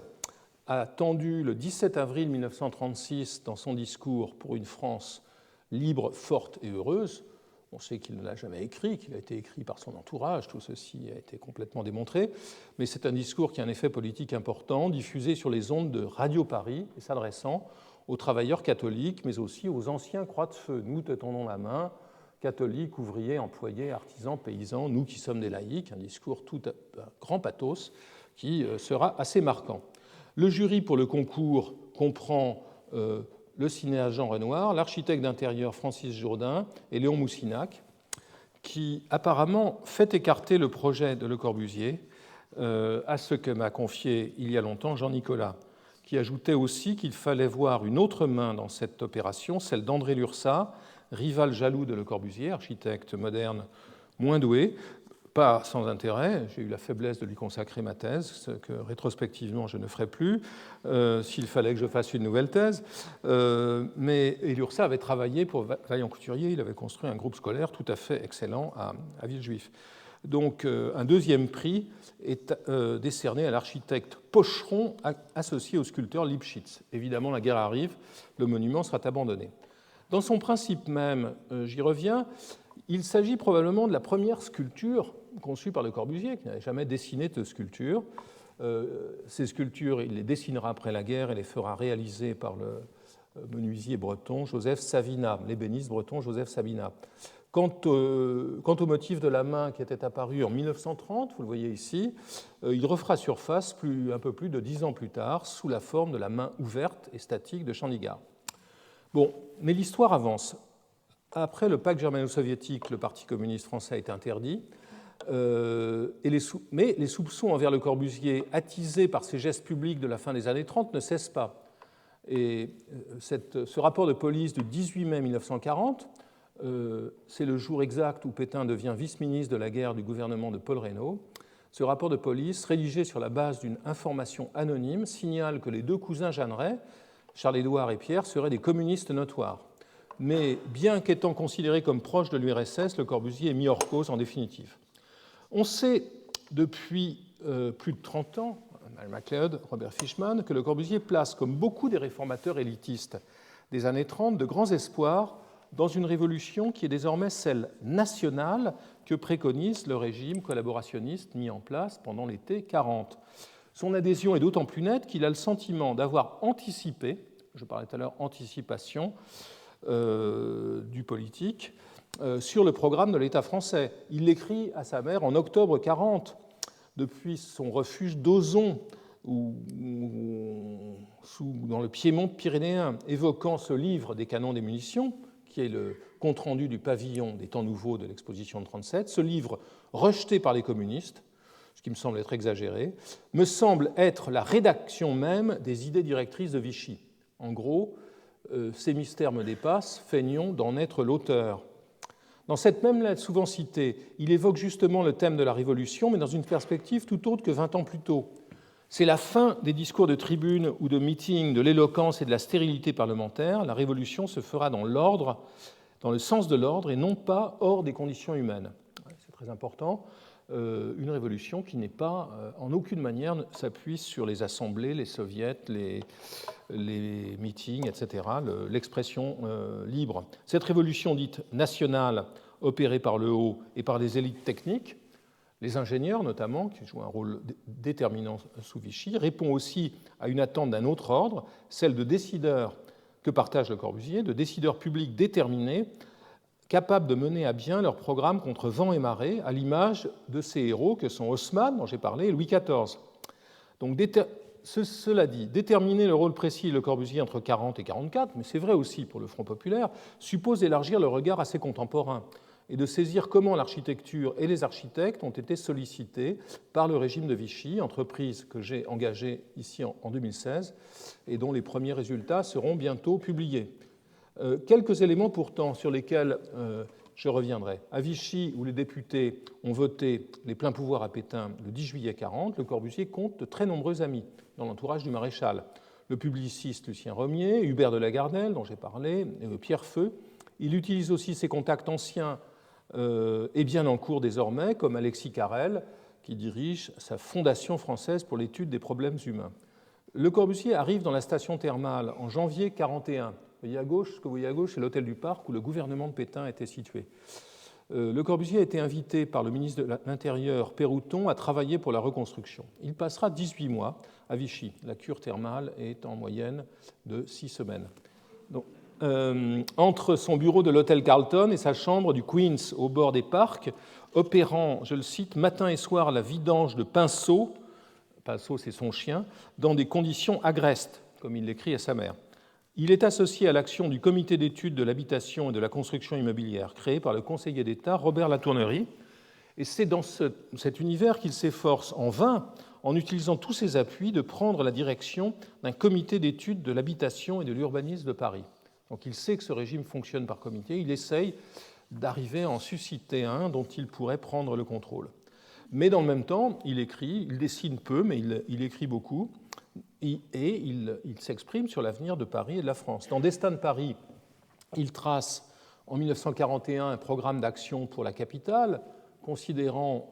a tendue le 17 avril 1936 dans son discours pour une France libre, forte et heureuse. On sait qu'il ne l'a jamais écrit, qu'il a été écrit par son entourage, tout ceci a été complètement démontré, mais c'est un discours qui a un effet politique important, diffusé sur les ondes de Radio Paris et s'adressant aux travailleurs catholiques, mais aussi aux anciens croix de feu. Nous te tendons la main, catholiques, ouvriers, employés, artisans, paysans, nous qui sommes des laïcs, un discours tout à grand pathos qui sera assez marquant. Le jury pour le concours comprend le cinéaste Jean Renoir, l'architecte d'intérieur Francis Jourdain et Léon Moussinac, qui apparemment fait écarter le projet de Le Corbusier à ce que m'a confié il y a longtemps Jean Nicolas, qui ajoutait aussi qu'il fallait voir une autre main dans cette opération, celle d'André Lursa, rival jaloux de Le Corbusier, architecte moderne moins doué, pas sans intérêt. J'ai eu la faiblesse de lui consacrer ma thèse, ce que rétrospectivement je ne ferai plus, s'il fallait que je fasse une nouvelle thèse. Mais Lursa avait travaillé pour Vaillant-Couturier, il avait construit un groupe scolaire tout à fait excellent à Villejuif. Donc un deuxième prix est décerné à l'architecte Pocheron, associé au sculpteur Lipschitz. Évidemment, la guerre arrive, le monument sera abandonné. Dans son principe même, j'y reviens, il s'agit probablement de la première sculpture conçue par Le Corbusier, qui n'avait jamais dessiné de sculpture. Ces sculptures, il les dessinera après la guerre et les fera réaliser par menuisier breton Joseph Savina, l'ébéniste breton Joseph Savina. Quant au motif de la main qui était apparu en 1930, vous le voyez ici, il refera surface un peu plus de 10 ans plus tard sous la forme de la main ouverte et statique de Chandigarh. Bon, mais l'histoire avance. Après le pacte germano-soviétique, le Parti communiste français a été interdit, mais les soupçons envers Le Corbusier, attisés par ses gestes publics de la fin des années 30, ne cessent pas. Et ce rapport de police du 18 mai 1940, c'est le jour exact où Pétain devient vice-ministre de la guerre du gouvernement de Paul Reynaud. Ce rapport de police, rédigé sur la base d'une information anonyme, signale que les deux cousins Jeanneret, Charles-Édouard et Pierre, seraient des communistes notoires. Mais bien qu'étant considéré comme proche de l'URSS, Le Corbusier est mis hors cause en définitive. On sait depuis plus de 30 ans, Al MacLeod, Robert Fishman, que Le Corbusier place, comme beaucoup des réformateurs élitistes des années 30, de grands espoirs dans une révolution qui est désormais celle nationale que préconise le régime collaborationniste mis en place pendant l'été 40. Son adhésion est d'autant plus nette qu'il a le sentiment d'avoir anticipé, je parlais tout à l'heure anticipation du politique, sur le programme de l'État français. Il l'écrit à sa mère en octobre 40, depuis son refuge d'Ozon, dans le Piémont pyrénéen, évoquant ce livre des canons des munitions, qui est le compte-rendu du pavillon des temps nouveaux de l'exposition de 1937. Ce livre, rejeté par les communistes, ce qui me semble être exagéré, me semble être la rédaction même des idées directrices de Vichy. En gros, ces mystères me dépassent, feignons d'en être l'auteur. Dans cette même lettre souvent citée, il évoque justement le thème de la Révolution, mais dans une perspective tout autre que 20 ans plus tôt. C'est la fin des discours de tribune ou de meeting, de l'éloquence et de la stérilité parlementaire. La Révolution se fera dans l'ordre, dans le sens de l'ordre, et non pas hors des conditions humaines. C'est très important. Une révolution qui n'est pas, en aucune manière, s'appuie sur les assemblées, les soviets, les meetings, etc., l'expression libre. Cette révolution dite nationale, opérée par le haut et par des élites techniques, les ingénieurs notamment, qui jouent un rôle déterminant sous Vichy, répond aussi à une attente d'un autre ordre, celle de décideurs que partage Le Corbusier, de décideurs publics déterminés, capables de mener à bien leur programme contre vent et marée, à l'image de ces héros que sont Haussmann, dont j'ai parlé, et Louis XIV. Donc, cela dit, déterminer le rôle précis de Le Corbusier entre 40 et 44, mais c'est vrai aussi pour le Front populaire, suppose d'élargir le regard à ses contemporains et de saisir comment l'architecture et les architectes ont été sollicités par le régime de Vichy, entreprise que j'ai engagée ici en 2016 et dont les premiers résultats seront bientôt publiés. Quelques éléments pourtant sur lesquels je reviendrai. À Vichy, où les députés ont voté les pleins pouvoirs à Pétain le 10 juillet 40, Le Corbusier compte de très nombreux amis dans l'entourage du maréchal. Le publiciste Lucien Romier, Hubert de Lagardelle, dont j'ai parlé, Pierre Feu. Il utilise aussi ses contacts anciens et bien en cours désormais, comme Alexis Carrel, qui dirige sa Fondation française pour l'étude des problèmes humains. Le Corbusier arrive dans la station thermale en janvier 1941. Ce que vous voyez à gauche, c'est l'hôtel du Parc où le gouvernement de Pétain était situé. Le Corbusier a été invité par le ministre de l'Intérieur, Pérouton, à travailler pour la reconstruction. Il passera 18 mois à Vichy. La cure thermale est en moyenne de 6 semaines. Donc, entre son bureau de l'hôtel Carlton et sa chambre du Queens au bord des parcs, opérant, je le cite, matin et soir la vidange de Pinceau, Pinceau c'est son chien, dans des conditions agrestes, comme il l'écrit à sa mère. Il est associé à l'action du comité d'études de l'habitation et de la construction immobilière créé par le conseiller d'État Robert Latournerie, et c'est dans cet univers qu'il s'efforce en vain, en utilisant tous ses appuis, de prendre la direction d'un comité d'études de l'habitation et de l'urbanisme de Paris. Donc il sait que ce régime fonctionne par comité, il essaye d'arriver à en susciter un dont il pourrait prendre le contrôle. Mais dans le même temps, il écrit, il dessine peu, mais il écrit beaucoup, et il s'exprime sur l'avenir de Paris et de la France. Dans Destin de Paris, il trace en 1941 un programme d'action pour la capitale, considérant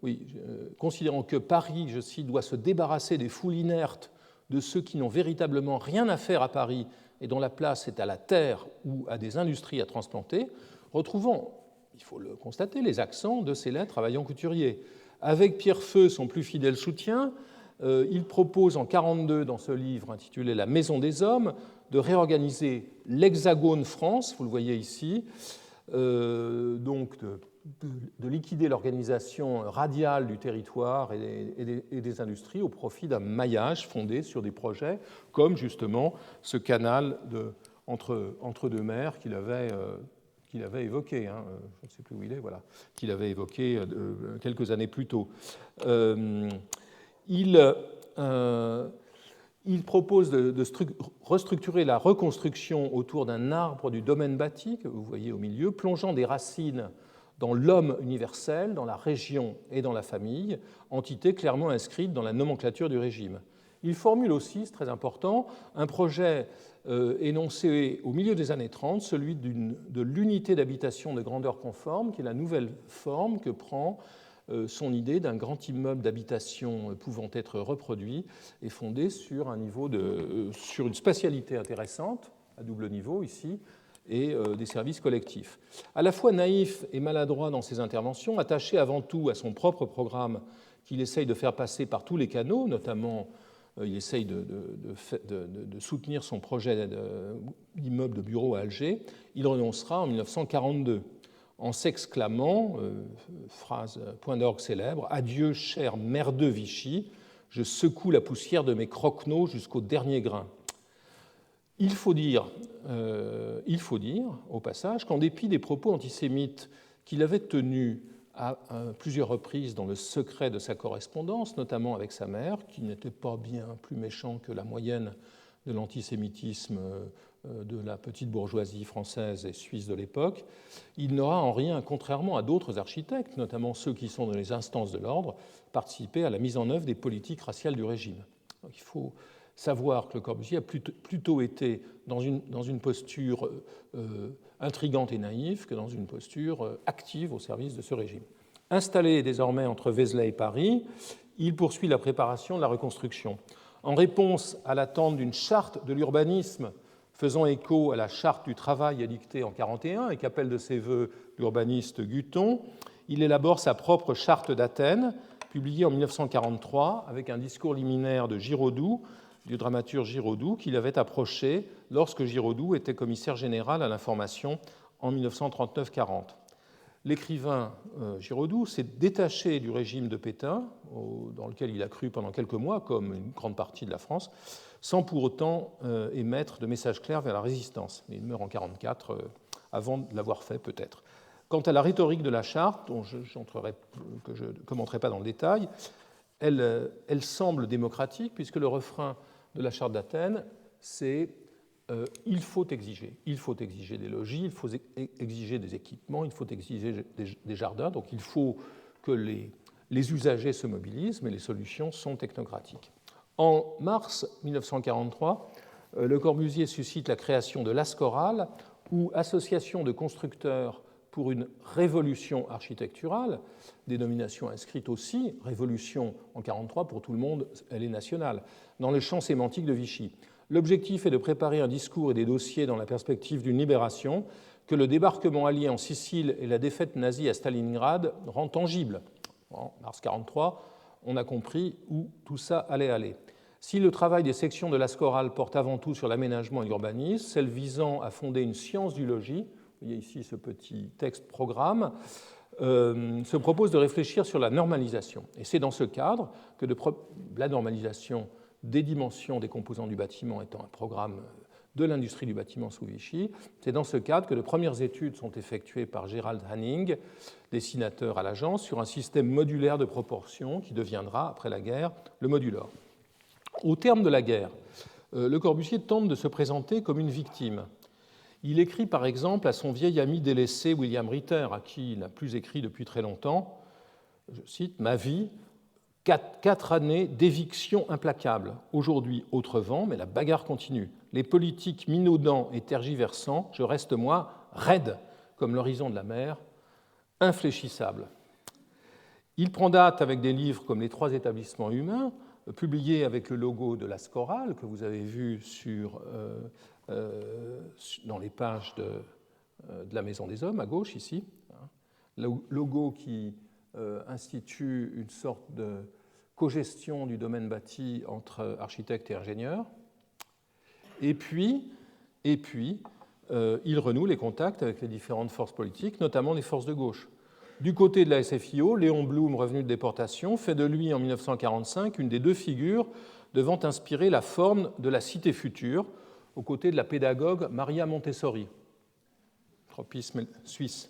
que Paris, je cite, doit se débarrasser des foules inertes de ceux qui n'ont véritablement rien à faire à Paris et dont la place est à la terre ou à des industries à transplanter, retrouvant, il faut le constater, les accents de ces lettres à Vaillant Couturier. Avec Pierre Feu, son plus fidèle soutien, Il propose en 1942, dans ce livre intitulé La Maison des Hommes, de réorganiser l'Hexagone France, vous le voyez ici, donc de liquider l'organisation radiale du territoire et des industries au profit d'un maillage fondé sur des projets comme justement ce canal entre deux mers qu'il avait évoqué, je ne sais plus où il est, voilà, qu'il avait évoqué quelques années plus tôt. Il propose de restructurer la reconstruction autour d'un arbre du domaine bâti, que vous voyez au milieu, plongeant des racines dans l'homme universel, dans la région et dans la famille, entité clairement inscrite dans la nomenclature du régime. Il formule aussi, c'est très important, un projet énoncé au milieu des années 30, celui de l'unité d'habitation de grandeur conforme, qui est la nouvelle forme que prend son idée d'un grand immeuble d'habitation pouvant être reproduit et fondé sur une spatialité intéressante, à double niveau ici, et des services collectifs. À la fois naïf et maladroit dans ses interventions, attaché avant tout à son propre programme qu'il essaye de faire passer par tous les canaux, notamment il essaye de soutenir son projet d'immeuble de bureau à Alger, il renoncera en 1942 en s'exclamant, phrase point d'orgue célèbre, « Adieu, cher merdeux Vichy, je secoue la poussière de mes croquenots jusqu'au dernier grain ». Il faut dire, au passage, qu'en dépit des propos antisémites qu'il avait tenus à plusieurs reprises dans le secret de sa correspondance, notamment avec sa mère, qui n'était pas bien plus méchant que la moyenne de l'antisémitisme de la petite bourgeoisie française et suisse de l'époque, il n'aura en rien, contrairement à d'autres architectes, notamment ceux qui sont dans les instances de l'ordre, participé à la mise en œuvre des politiques raciales du régime. Donc, il faut savoir que Le Corbusier a plutôt été dans une posture intrigante et naïve que dans une posture active au service de ce régime. Installé désormais entre Vézelay et Paris, il poursuit la préparation de la reconstruction. En réponse à l'attente d'une charte de l'urbanisme faisant écho à la charte du travail édictée en 1941 et qu'appelle de ses voeux l'urbaniste Guthon, il élabore sa propre charte d'Athènes, publiée en 1943 avec un discours liminaire de Giraudoux, du dramaturge Giraudoux, qu'il avait approché lorsque Giraudoux était commissaire général à l'information en 1939-40. L'écrivain Giraudoux s'est détaché du régime de Pétain, dans lequel il a cru pendant quelques mois, comme une grande partie de la France, sans pour autant émettre de messages clairs vers la résistance. Il meurt en 1944, avant de l'avoir fait peut-être. Quant à la rhétorique de la charte, que je ne commenterai pas dans le détail, elle semble démocratique, puisque le refrain de la charte d'Athènes, c'est il faut exiger des logis, il faut exiger des équipements, il faut exiger des jardins, donc il faut que les usagers se mobilisent, mais les solutions sont technocratiques. En mars 1943, Le Corbusier suscite la création de l'Ascoral, ou Association de constructeurs pour une révolution architecturale, dénomination inscrite aussi, révolution en 1943, pour tout le monde, elle est nationale, dans le champ sémantique de Vichy. L'objectif est de préparer un discours et des dossiers dans la perspective d'une libération que le débarquement allié en Sicile et la défaite nazie à Stalingrad rend tangible. En mars 1943, on a compris où tout ça allait aller. Si le travail des sections de l'Ascoral porte avant tout sur l'aménagement et l'urbanisme, celle visant à fonder une science du logis, vous voyez ici ce petit texte-programme, se propose de réfléchir sur la normalisation. Et c'est dans ce cadre que la normalisation des dimensions des composants du bâtiment étant un programme de l'industrie du bâtiment sous Vichy, c'est dans ce cadre que de premières études sont effectuées par Gerald Hanning, dessinateur à l'agence, sur un système modulaire de proportion qui deviendra, après la guerre, le modulor. Au terme de la guerre, Le Corbusier tente de se présenter comme une victime. Il écrit par exemple à son vieil ami délaissé William Ritter, à qui il n'a plus écrit depuis très longtemps, je cite, « Ma vie, 4 années d'éviction implacable. Aujourd'hui, autre vent, mais la bagarre continue. Les politiques minaudants et tergiversants, je reste, moi, raide comme l'horizon de la mer, infléchissable. » Il prend date avec des livres comme Les 3 établissements humains, publiés avec le logo de l'Ascoral, que vous avez vu dans les pages de la Maison des Hommes, à gauche, ici. Le logo qui institue une sorte de cogestion du domaine bâti entre architectes et ingénieurs. Et puis il renoue les contacts avec les différentes forces politiques, notamment les forces de gauche. Du côté de la SFIO, Léon Blum, revenu de déportation, fait de lui en 1945 une des deux figures devant inspirer la forme de la cité future, aux côtés de la pédagogue Maria Montessori, tropisme suisse.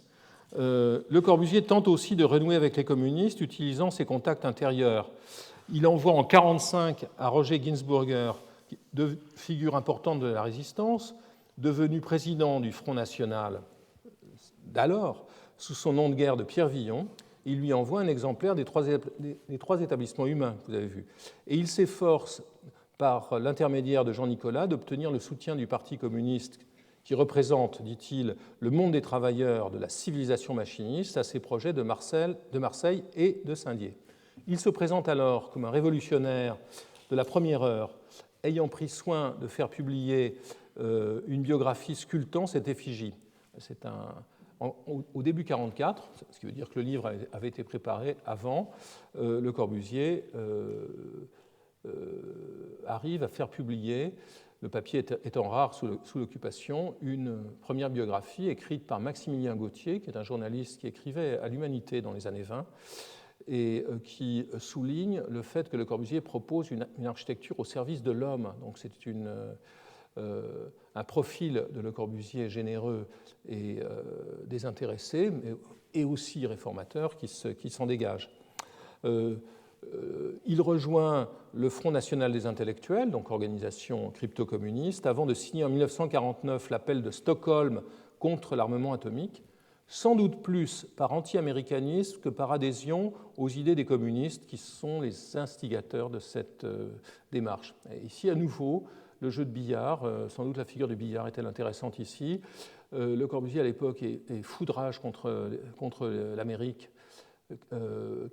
Le Corbusier tente aussi de renouer avec les communistes, utilisant ses contacts intérieurs. Il envoie en 1945 à Roger Ginsburger, deux figures importantes de la résistance, devenu président du Front National d'alors, sous son nom de guerre de Pierre Villon, il lui envoie un exemplaire des trois établissements humains que vous avez vus. Et il s'efforce, par l'intermédiaire de Jean Nicolas, d'obtenir le soutien du Parti communiste qui représente, dit-il, le monde des travailleurs de la civilisation machiniste à ses projets de Marseille et de Saint-Dié. Il se présente alors comme un révolutionnaire de la première heure, ayant pris soin de faire publier une biographie sculptant cette effigie. C'est au début 1944, ce qui veut dire que le livre avait été préparé avant, Le Corbusier arrive à faire publier, le papier étant rare sous l'occupation, une première biographie écrite par Maximilien Gauthier, qui est un journaliste qui écrivait à l'Humanité dans les années 20, et qui souligne le fait que Le Corbusier propose une architecture au service de l'homme. Donc c'est un profil de Le Corbusier généreux et désintéressé, et aussi réformateur qui s'en dégage. Il rejoint le Front national des intellectuels, donc organisation crypto-communiste, avant de signer en 1949 l'appel de Stockholm contre l'armement atomique, sans doute plus par anti-américanisme que par adhésion aux idées des communistes qui sont les instigateurs de cette démarche. Et ici, à nouveau, le jeu de billard, sans doute la figure du billard est-elle intéressante ici. Le Corbusier, à l'époque, est foudrage contre l'Amérique,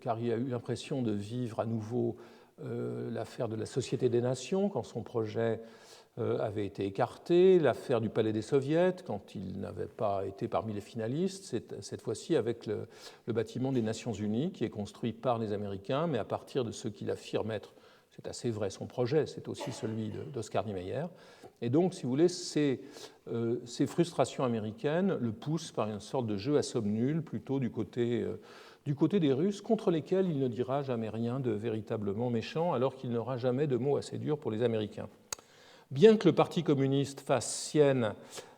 car il a eu l'impression de vivre à nouveau l'affaire de la Société des Nations, quand son projet avait été écarté, l'affaire du Palais des Soviets, quand il n'avait pas été parmi les finalistes, cette fois-ci avec le bâtiment des Nations Unies, qui est construit par les Américains, mais à partir de ce qu'il affirme être, c'est assez vrai, son projet, c'est aussi celui d'Oscar Niemeyer. Et donc, si vous voulez, ces frustrations américaines le poussent par une sorte de jeu à somme nulle, plutôt du côté des Russes, contre lesquels il ne dira jamais rien de véritablement méchant, alors qu'il n'aura jamais de mots assez durs pour les Américains. Bien que le Parti communiste fasse sienne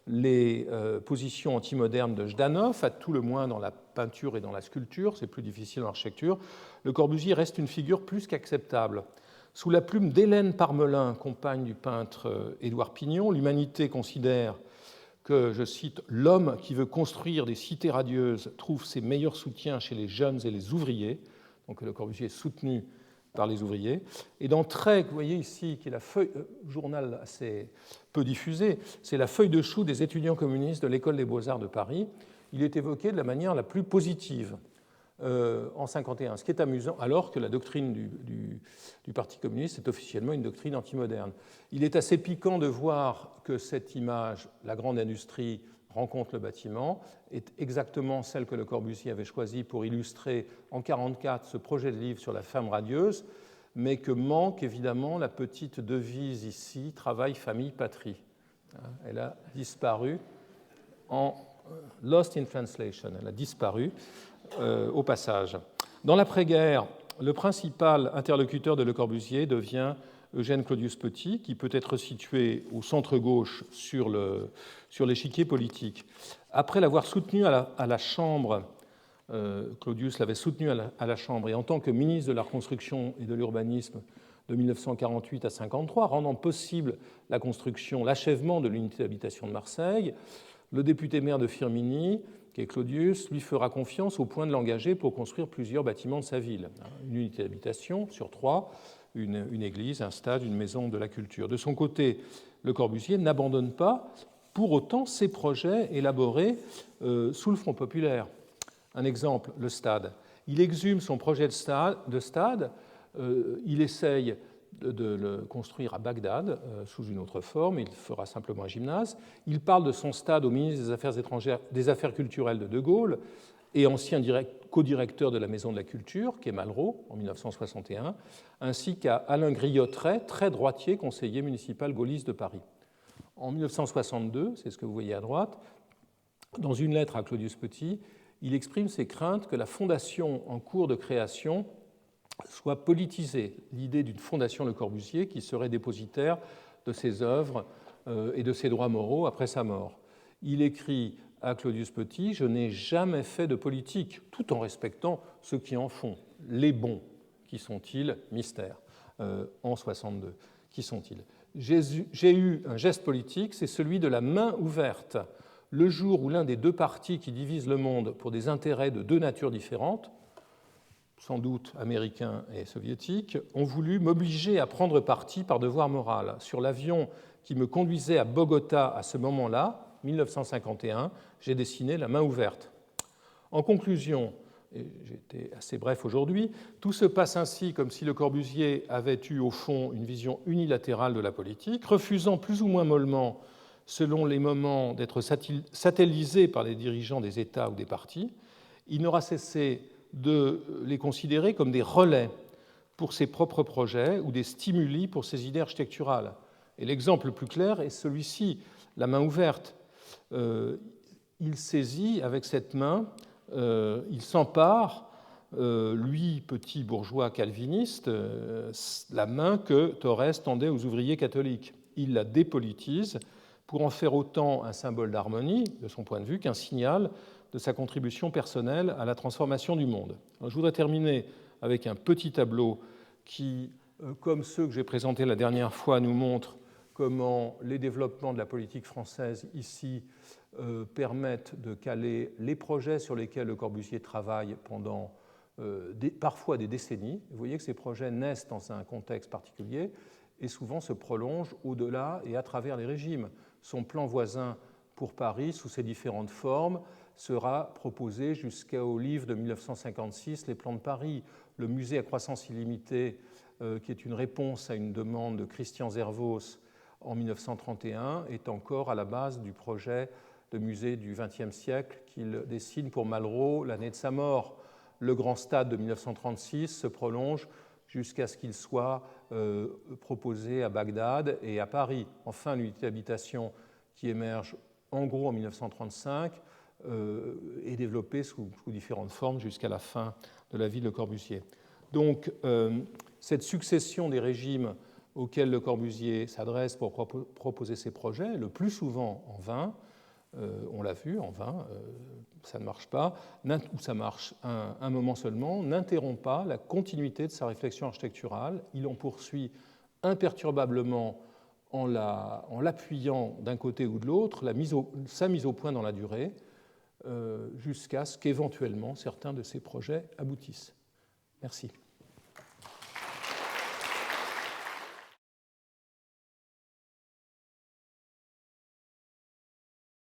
les positions antimodernes de Zhdanov, à tout le moins dans la peinture et dans la sculpture, c'est plus difficile en architecture, Le Corbusier reste une figure plus qu'acceptable. Sous la plume d'Hélène Parmelin, compagne du peintre Édouard Pignon, l'Humanité considère que, je cite, « l'homme qui veut construire des cités radieuses trouve ses meilleurs soutiens chez les jeunes et les ouvriers ». Donc Le Corbusier est soutenu par les ouvriers. Et dans Trait, vous voyez ici, qui est la feuille, journal assez peu diffusé, c'est la feuille de chou des étudiants communistes de l'École des Beaux-Arts de Paris. Il est évoqué de la manière la plus positive en 1951, ce qui est amusant, alors que la doctrine du Parti communiste est officiellement une doctrine antimoderne. Il est assez piquant de voir que cette image, la grande industrie rencontre le bâtiment, est exactement celle que Le Corbusier avait choisie pour illustrer en 1944 ce projet de livre sur la femme radieuse, mais que manque évidemment la petite devise ici, travail, famille, patrie. Elle a disparu en Lost in Translation, elle a disparu au passage. Dans l'après-guerre, le principal interlocuteur de Le Corbusier devient Eugène Claudius Petit, qui peut être situé au centre-gauche sur l'échiquier politique. Après l'avoir soutenu à la Chambre, Claudius l'avait soutenu à la Chambre, et en tant que ministre de la Reconstruction et de l'Urbanisme de 1948 à 1953, rendant possible la construction, l'achèvement de l'unité d'habitation de Marseille, le député maire de Firminy, qui est Claudius, lui fera confiance au point de l'engager pour construire plusieurs bâtiments de sa ville. Une unité d'habitation sur 3, une église, un stade, une maison de la culture. De son côté, Le Corbusier n'abandonne pas pour autant ses projets élaborés sous le Front populaire. Un exemple, le stade. Il exhume son projet de stade, il essaye de le construire à Bagdad sous une autre forme, il fera simplement un gymnase. Il parle de son stade au ministre des Affaires étrangères, des Affaires culturelles de De Gaulle, et ancien co-directeur de la Maison de la Culture, qui est Malraux, en 1961, ainsi qu'à Alain Griottret, très droitier, conseiller municipal gaulliste de Paris. En 1962, c'est ce que vous voyez à droite, dans une lettre à Claudius Petit, il exprime ses craintes que la fondation en cours de création soit politisée, l'idée d'une fondation Le Corbusier qui serait dépositaire de ses œuvres et de ses droits moraux après sa mort. Il écrit à Claudius Petit « Je n'ai jamais fait de politique, tout en respectant ceux qui en font. Les bons, qui sont-ils? Mystère. En 62, qui sont-ils? J'ai eu un geste politique, c'est celui de la main ouverte. Le jour où l'un des deux partis qui divisent le monde pour des intérêts de deux natures différentes, sans doute américains et soviétiques, ont voulu m'obliger à prendre parti par devoir moral. Sur l'avion qui me conduisait à Bogota à ce moment-là, 1951, j'ai dessiné la main ouverte. En conclusion, et j'ai été assez bref aujourd'hui, tout se passe ainsi comme si Le Corbusier avait eu au fond une vision unilatérale de la politique, refusant plus ou moins mollement, selon les moments, d'être satellisé par les dirigeants des États ou des partis. Il n'aura cessé de les considérer comme des relais pour ses propres projets ou des stimuli pour ses idées architecturales. Et l'exemple le plus clair est celui-ci, la main ouverte. Il saisit avec cette main, il s'empare, lui, petit bourgeois calviniste, la main que Torres tendait aux ouvriers catholiques. Il la dépolitise pour en faire autant un symbole d'harmonie, de son point de vue, qu'un signal de sa contribution personnelle à la transformation du monde. Alors, je voudrais terminer avec un petit tableau qui, comme ceux que j'ai présentés la dernière fois, nous montre comment les développements de la politique française ici permettent de caler les projets sur lesquels Le Corbusier travaille pendant parfois des décennies. Vous voyez que ces projets naissent dans un contexte particulier et souvent se prolongent au-delà et à travers les régimes. Son plan voisin pour Paris, sous ses différentes formes, sera proposé jusqu'au livre de 1956, Les plans de Paris. Le musée à croissance illimitée, qui est une réponse à une demande de Christian Zervos en 1931, est encore à la base du projet de musée du XXe siècle qu'il dessine pour Malraux l'année de sa mort. Le grand stade de 1936 se prolonge jusqu'à ce qu'il soit proposé à Bagdad et à Paris. Enfin, l'unité d'habitation qui émerge en gros en 1935 est développée sous différentes formes jusqu'à la fin de la vie de Le Corbusier. Donc, cette succession des régimes auxquels Le Corbusier s'adresse pour proposer ses projets, le plus souvent en vain, on l'a vu, en vain, ça ne marche pas, ou ça marche un moment seulement, n'interrompt pas la continuité de sa réflexion architecturale. Il en poursuit imperturbablement en l'appuyant d'un côté ou de l'autre, sa mise au point dans la durée, jusqu'à ce qu'éventuellement certains de ses projets aboutissent. Merci.